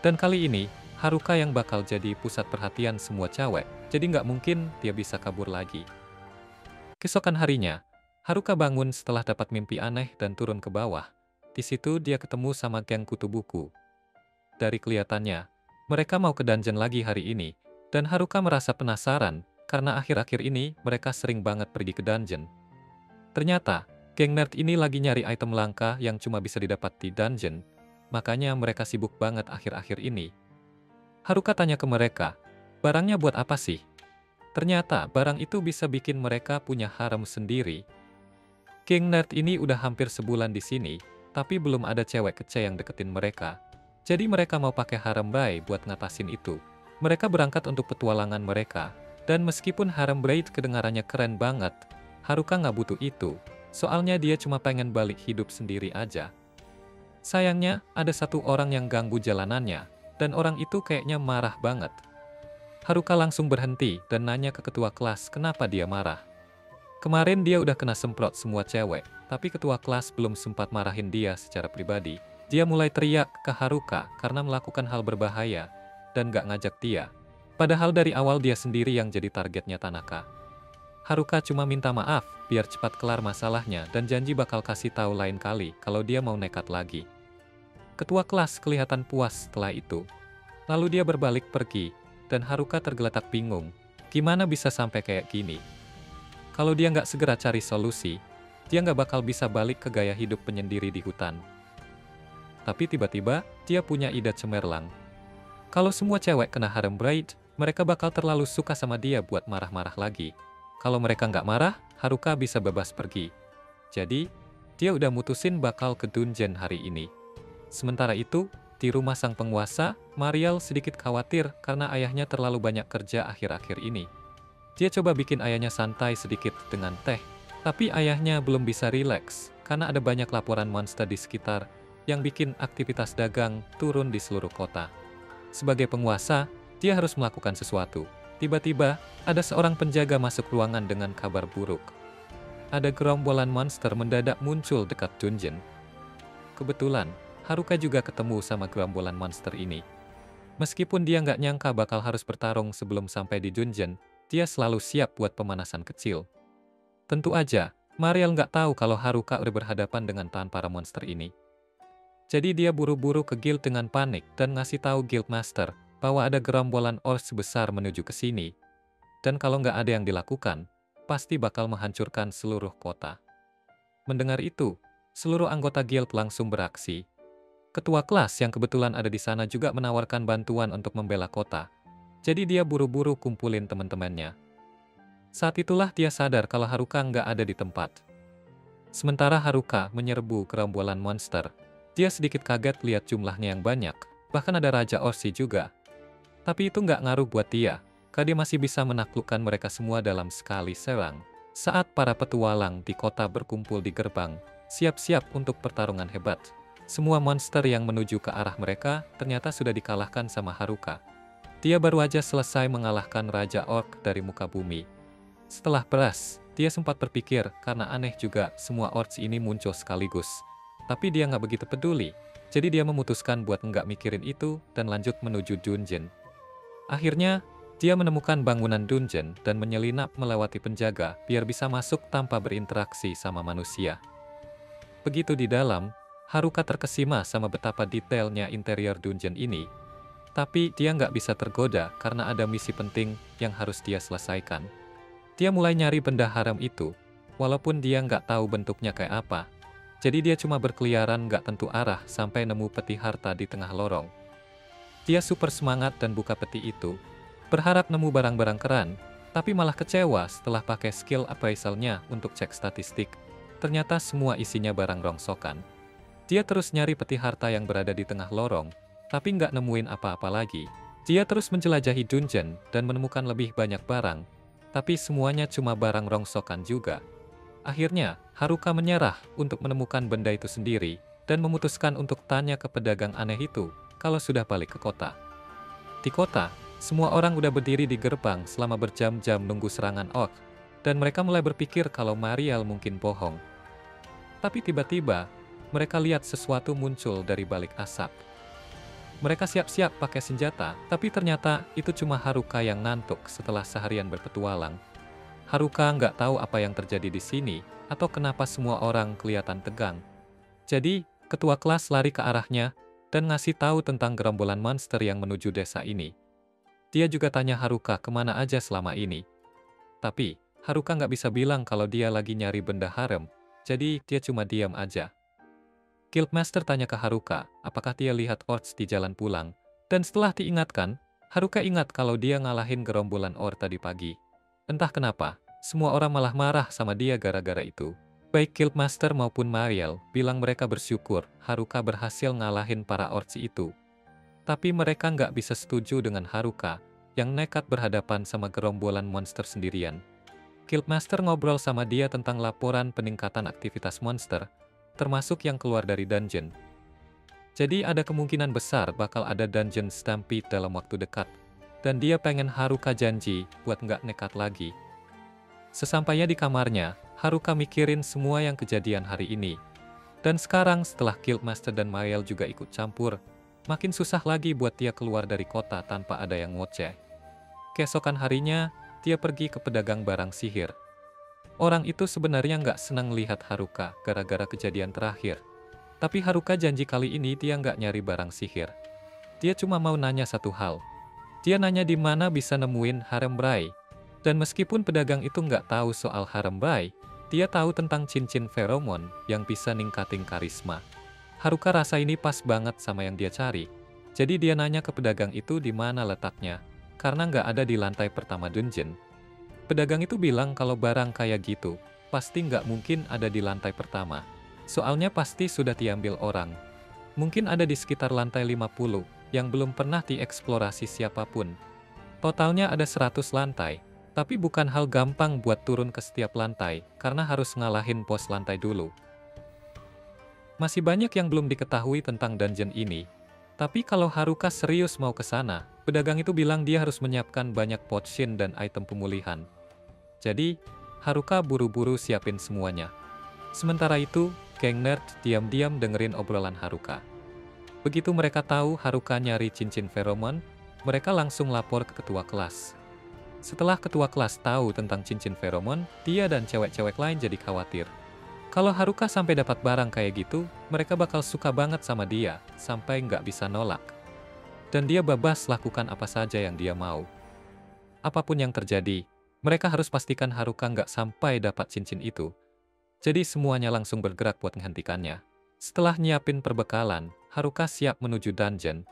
Dan kali ini, Haruka yang bakal jadi pusat perhatian semua cewek, jadi nggak mungkin dia bisa kabur lagi. Keesokan harinya, Haruka bangun setelah dapat mimpi aneh dan turun ke bawah. Di situ dia ketemu sama geng kutu buku. Dari kelihatannya, mereka mau ke dungeon lagi hari ini, dan Haruka merasa penasaran, karena akhir-akhir ini mereka sering banget pergi ke dungeon. Ternyata, geng nerd ini lagi nyari item langka yang cuma bisa didapat di dungeon, makanya mereka sibuk banget akhir-akhir ini. Haruka tanya ke mereka, barangnya buat apa sih? Ternyata, barang itu bisa bikin mereka punya harem sendiri. Geng nerd ini udah hampir sebulan di sini, tapi belum ada cewek kece yang deketin mereka. Jadi mereka mau pakai harem bay buat ngatasin itu. Mereka berangkat untuk petualangan mereka, dan meskipun harem bay kedengarannya keren banget, Haruka nggak butuh itu, soalnya dia cuma pengen balik hidup sendiri aja. Sayangnya, ada satu orang yang ganggu jalanannya, dan orang itu kayaknya marah banget. Haruka langsung berhenti dan nanya ke ketua kelas kenapa dia marah. Kemarin dia udah kena semprot semua cewek, tapi ketua kelas belum sempat marahin dia secara pribadi. Dia mulai teriak ke Haruka karena melakukan hal berbahaya, dan gak ngajak dia. Padahal dari awal dia sendiri yang jadi targetnya Tanaka. Haruka cuma minta maaf, biar cepat kelar masalahnya dan janji bakal kasih tahu lain kali kalau dia mau nekat lagi. Ketua kelas kelihatan puas setelah itu. Lalu dia berbalik pergi, dan Haruka tergeletak bingung. Gimana bisa sampai kayak gini? Kalau dia nggak segera cari solusi, dia nggak bakal bisa balik ke gaya hidup penyendiri di hutan. Tapi tiba-tiba, dia punya ide cemerlang. Kalau semua cewek kena harem braid, mereka bakal terlalu suka sama dia buat marah-marah lagi. Kalau mereka nggak marah, Haruka bisa bebas pergi. Jadi, dia udah mutusin bakal ke dungeon hari ini. Sementara itu, di rumah sang penguasa, Mariel sedikit khawatir karena ayahnya terlalu banyak kerja akhir-akhir ini. Dia coba bikin ayahnya santai sedikit dengan teh, tapi ayahnya belum bisa rileks karena ada banyak laporan monster di sekitar yang bikin aktivitas dagang turun di seluruh kota. Sebagai penguasa, dia harus melakukan sesuatu. Tiba-tiba, ada seorang penjaga masuk ruangan dengan kabar buruk. Ada gerombolan monster mendadak muncul dekat dungeon. Kebetulan, Haruka juga ketemu sama gerombolan monster ini. Meskipun dia nggak nyangka bakal harus bertarung sebelum sampai di dungeon, dia selalu siap buat pemanasan kecil. Tentu aja, Mariel nggak tahu kalau Haruka udah berhadapan dengan tahan para monster ini. Jadi dia buru-buru ke guild dengan panik dan ngasih tahu guild master bahwa ada gerombolan orcs besar menuju ke sini. Dan kalau nggak ada yang dilakukan, pasti bakal menghancurkan seluruh kota. Mendengar itu, seluruh anggota guild langsung beraksi. Ketua kelas yang kebetulan ada di sana juga menawarkan bantuan untuk membela kota. Jadi dia buru-buru kumpulin teman-temannya. Saat itulah dia sadar kalau Haruka nggak ada di tempat. Sementara Haruka menyerbu gerombolan monster, dia sedikit kaget lihat jumlahnya yang banyak, bahkan ada Raja Orsi juga. Tapi itu nggak ngaruh buat dia, karena dia masih bisa menaklukkan mereka semua dalam sekali serang. Saat para petualang di kota berkumpul di gerbang, siap-siap untuk pertarungan hebat. Semua monster yang menuju ke arah mereka ternyata sudah dikalahkan sama Haruka. Dia baru aja selesai mengalahkan Raja Orc dari muka bumi. Setelah beras, dia sempat berpikir karena aneh juga semua orcs ini muncul sekaligus. Tapi dia nggak begitu peduli, jadi dia memutuskan buat nggak mikirin itu dan lanjut menuju dungeon. Akhirnya, dia menemukan bangunan dungeon dan menyelinap melewati penjaga biar bisa masuk tanpa berinteraksi sama manusia. Begitu di dalam, Haruka terkesima sama betapa detailnya interior dungeon ini. Tapi dia nggak bisa tergoda karena ada misi penting yang harus dia selesaikan. Dia mulai nyari benda haram itu, walaupun dia nggak tahu bentuknya kayak apa. Jadi dia cuma berkeliaran nggak tentu arah sampai nemu peti harta di tengah lorong. Dia super semangat dan buka peti itu, berharap nemu barang-barang keren, Tapi malah kecewa setelah pakai skill appraisalnya untuk cek statistik. Ternyata semua isinya barang rongsokan. Dia terus nyari peti harta yang berada di tengah lorong, tapi nggak nemuin apa-apa lagi. Dia terus menjelajahi dungeon dan menemukan lebih banyak barang, tapi semuanya cuma barang rongsokan juga. Akhirnya, Haruka menyerah untuk menemukan benda itu sendiri, dan memutuskan untuk tanya ke pedagang aneh itu kalau sudah balik ke kota. Di kota, semua orang udah berdiri di gerbang selama berjam-jam nunggu serangan orc, dan mereka mulai berpikir kalau Mariel mungkin bohong. Tapi tiba-tiba, mereka lihat sesuatu muncul dari balik asap. Mereka siap-siap pakai senjata, tapi ternyata itu cuma Haruka yang ngantuk setelah seharian berpetualang. Haruka nggak tahu apa yang terjadi di sini, atau kenapa semua orang kelihatan tegang. Jadi, ketua kelas lari ke arahnya, dan ngasih tahu tentang gerombolan monster yang menuju desa ini. Dia juga tanya Haruka kemana aja selama ini. Tapi, Haruka nggak bisa bilang kalau dia lagi nyari benda harem, jadi dia cuma diam aja. Guildmaster tanya ke Haruka, apakah dia lihat orcs di jalan pulang, dan setelah diingatkan, Haruka ingat kalau dia ngalahin gerombolan orc tadi pagi. Entah kenapa, semua orang malah marah sama dia gara-gara itu. Baik Guildmaster maupun Mariel bilang mereka bersyukur Haruka berhasil ngalahin para orcs itu. Tapi mereka nggak bisa setuju dengan Haruka yang nekat berhadapan sama gerombolan monster sendirian. Guildmaster ngobrol sama dia tentang laporan peningkatan aktivitas monster, termasuk yang keluar dari dungeon. Jadi ada kemungkinan besar bakal ada dungeon stampede dalam waktu dekat, dan dia pengen Haruka janji buat nggak nekat lagi. Sesampainya di kamarnya, Haruka mikirin semua yang kejadian hari ini. Dan sekarang setelah Guildmaster dan Mariel juga ikut campur, makin susah lagi buat dia keluar dari kota tanpa ada yang ngoceh. Keesokan harinya, dia pergi ke pedagang barang sihir. Orang itu sebenarnya nggak senang lihat Haruka gara-gara kejadian terakhir. Tapi Haruka janji kali ini dia nggak nyari barang sihir. Dia cuma mau nanya satu hal. Dia nanya di mana bisa nemuin harem Brai. Dan meskipun pedagang itu nggak tahu soal harem Brai, dia tahu tentang cincin feromon yang bisa ningkatin karisma. Haruka rasa ini pas banget sama yang dia cari. Jadi dia nanya ke pedagang itu di mana letaknya, karena nggak ada di lantai pertama dungeon. Pedagang itu bilang kalau barang kayak gitu, pasti nggak mungkin ada di lantai pertama. Soalnya pasti sudah diambil orang. Mungkin ada di sekitar lantai 50, yang belum pernah dieksplorasi siapapun. Totalnya ada 100 lantai, tapi bukan hal gampang buat turun ke setiap lantai, karena harus ngalahin pos lantai dulu. Masih banyak yang belum diketahui tentang dungeon ini. Tapi kalau Haruka serius mau ke sana, pedagang itu bilang dia harus menyiapkan banyak potion dan item pemulihan. Jadi, Haruka buru-buru siapin semuanya. Sementara itu, geng nerd diam-diam dengerin obrolan Haruka. Begitu mereka tahu Haruka nyari cincin feromon, mereka langsung lapor ke ketua kelas. Setelah ketua kelas tahu tentang cincin feromon, dia dan cewek-cewek lain jadi khawatir. Kalau Haruka sampai dapat barang kayak gitu, mereka bakal suka banget sama dia, sampai nggak bisa nolak. Dan dia bebas lakukan apa saja yang dia mau. Apapun yang terjadi, mereka harus pastikan Haruka nggak sampai dapat cincin itu. Jadi semuanya langsung bergerak buat menghentikannya. Setelah nyiapin perbekalan, Haruka siap menuju dungeon.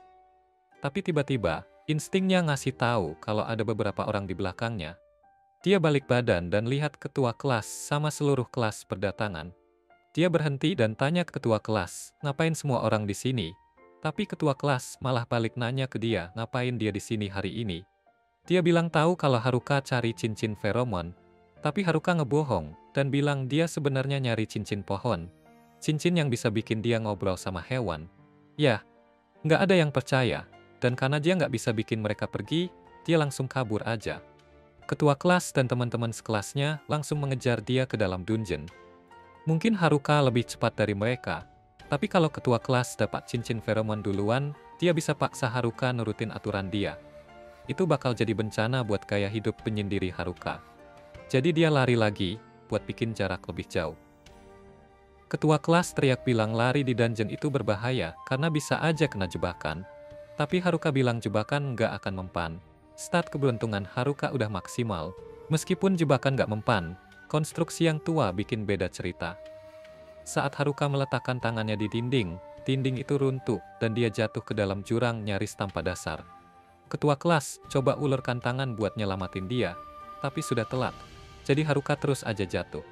Tapi tiba-tiba, instingnya ngasih tahu kalau ada beberapa orang di belakangnya. Dia balik badan dan lihat ketua kelas sama seluruh kelas berdatangan. Dia berhenti dan tanya ke ketua kelas, ngapain semua orang di sini? Tapi ketua kelas malah balik nanya ke dia, ngapain dia di sini hari ini? Dia bilang tahu kalau Haruka cari cincin feromon, tapi Haruka ngebohong dan bilang dia sebenarnya nyari cincin pohon. Cincin yang bisa bikin dia ngobrol sama hewan. Ya, nggak ada yang percaya, dan karena dia nggak bisa bikin mereka pergi, dia langsung kabur aja. Ketua kelas dan teman-teman sekelasnya langsung mengejar dia ke dalam dungeon. Mungkin Haruka lebih cepat dari mereka, tapi kalau ketua kelas dapat cincin feromon duluan, dia bisa paksa Haruka nurutin aturan dia. Itu bakal jadi bencana buat gaya hidup penyendiri Haruka. Jadi dia lari lagi, buat bikin jarak lebih jauh. Ketua kelas teriak bilang lari di dungeon itu berbahaya, karena bisa aja kena jebakan. Tapi Haruka bilang jebakan nggak akan mempan. Stat keberuntungan Haruka udah maksimal. Meskipun jebakan nggak mempan, konstruksi yang tua bikin beda cerita. Saat Haruka meletakkan tangannya di dinding, dinding itu runtuh, dan dia jatuh ke dalam jurang nyaris tanpa dasar. Ketua kelas coba ulurkan tangan buat nyelamatin dia, tapi sudah telat. Jadi Haruka terus aja jatuh.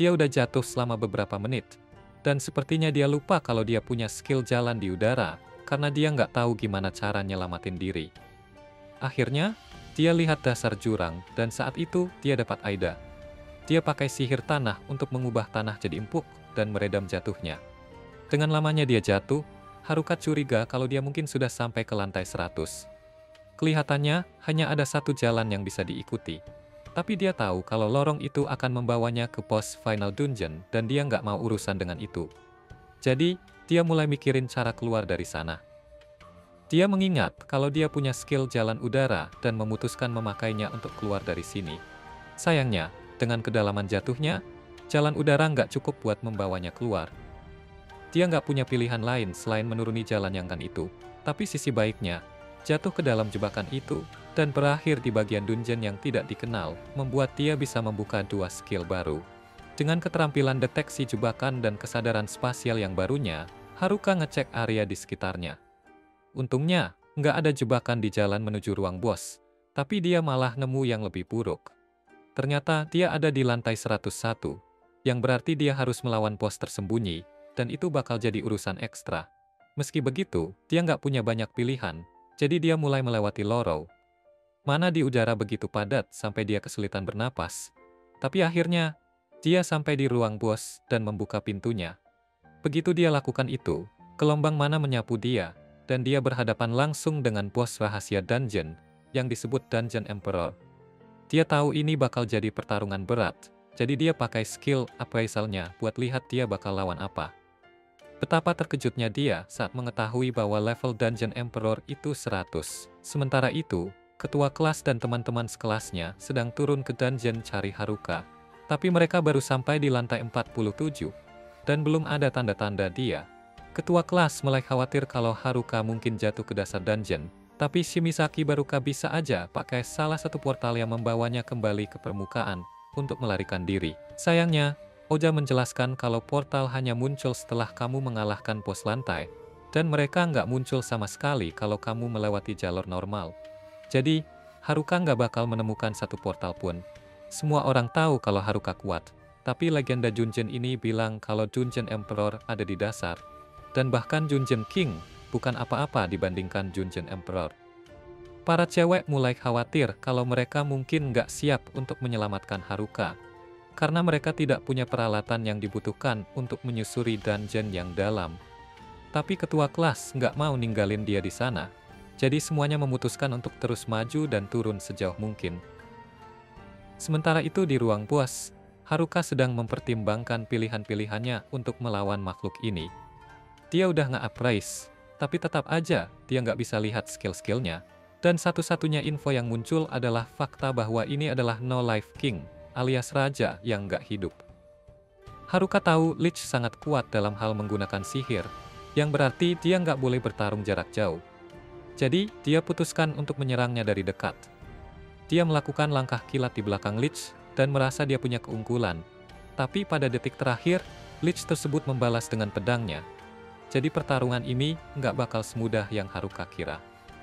Dia udah jatuh selama beberapa menit. Dan sepertinya dia lupa kalau dia punya skill jalan di udara, karena dia nggak tahu gimana cara nyelamatin diri. Akhirnya, dia lihat dasar jurang, dan saat itu dia dapat Aida. Dia pakai sihir tanah untuk mengubah tanah jadi empuk dan meredam jatuhnya. Dengan lamanya dia jatuh, Haruka curiga kalau dia mungkin sudah sampai ke lantai 100. Kelihatannya hanya ada satu jalan yang bisa diikuti. Tapi dia tahu kalau lorong itu akan membawanya ke pos final dungeon dan dia nggak mau urusan dengan itu. Jadi, dia mulai mikirin cara keluar dari sana. Dia mengingat kalau dia punya skill jalan udara dan memutuskan memakainya untuk keluar dari sini. Sayangnya, dengan kedalaman jatuhnya, jalan udara nggak cukup buat membawanya keluar. Dia nggak punya pilihan lain selain menuruni jalan yang kan itu. Tapi sisi baiknya, jatuh ke dalam jebakan itu dan berakhir di bagian dungeon yang tidak dikenal, membuat dia bisa membuka 2 skill baru. Dengan keterampilan deteksi jebakan dan kesadaran spasial yang barunya, Haruka ngecek area di sekitarnya. Untungnya, nggak ada jebakan di jalan menuju ruang bos, tapi dia malah nemu yang lebih buruk. Ternyata dia ada di lantai 101, yang berarti dia harus melawan pos tersembunyi, dan itu bakal jadi urusan ekstra. Meski begitu, dia nggak punya banyak pilihan, jadi dia mulai melewati lorong. Mana di udara begitu padat sampai dia kesulitan bernapas. Tapi akhirnya, dia sampai di ruang bos dan membuka pintunya. Begitu dia lakukan itu, gelombang mana menyapu dia, dan dia berhadapan langsung dengan bos rahasia dungeon, yang disebut Dungeon Emperor. Dia tahu ini bakal jadi pertarungan berat, jadi dia pakai skill appraisalnya buat lihat dia bakal lawan apa. Betapa terkejutnya dia saat mengetahui bahwa level Dungeon Emperor itu 100. Sementara itu, ketua kelas dan teman-teman sekelasnya sedang turun ke dungeon cari Haruka. Tapi mereka baru sampai di lantai 47, dan belum ada tanda-tanda dia. Ketua kelas mulai khawatir kalau Haruka mungkin jatuh ke dasar dungeon, tapi Shimisaki Baruka bisa aja pakai salah satu portal yang membawanya kembali ke permukaan untuk melarikan diri. Sayangnya, Oja menjelaskan kalau portal hanya muncul setelah kamu mengalahkan pos lantai, dan mereka nggak muncul sama sekali kalau kamu melewati jalur normal. Jadi, Haruka nggak bakal menemukan satu portal pun. Semua orang tahu kalau Haruka kuat, tapi legenda Junjin ini bilang kalau Dungeon Emperor ada di dasar, dan bahkan Dungeon King bukan apa-apa dibandingkan Dungeon Emperor. Para cewek mulai khawatir kalau mereka mungkin nggak siap untuk menyelamatkan Haruka, karena mereka tidak punya peralatan yang dibutuhkan untuk menyusuri dungeon yang dalam. Tapi ketua kelas nggak mau ninggalin dia di sana. Jadi semuanya memutuskan untuk terus maju dan turun sejauh mungkin. Sementara itu di ruang bos, Haruka sedang mempertimbangkan pilihan-pilihannya untuk melawan makhluk ini. Dia udah nge-appraise, tapi tetap aja dia nggak bisa lihat skill-skillnya. Dan satu-satunya info yang muncul adalah fakta bahwa ini adalah No Life King, alias raja yang nggak hidup. Haruka tahu Lich sangat kuat dalam hal menggunakan sihir, yang berarti dia nggak boleh bertarung jarak jauh. Jadi, dia putuskan untuk menyerangnya dari dekat. Dia melakukan langkah kilat di belakang Lich, dan merasa dia punya keunggulan. Tapi pada detik terakhir, Lich tersebut membalas dengan pedangnya. Jadi pertarungan ini nggak bakal semudah yang Haruka kira.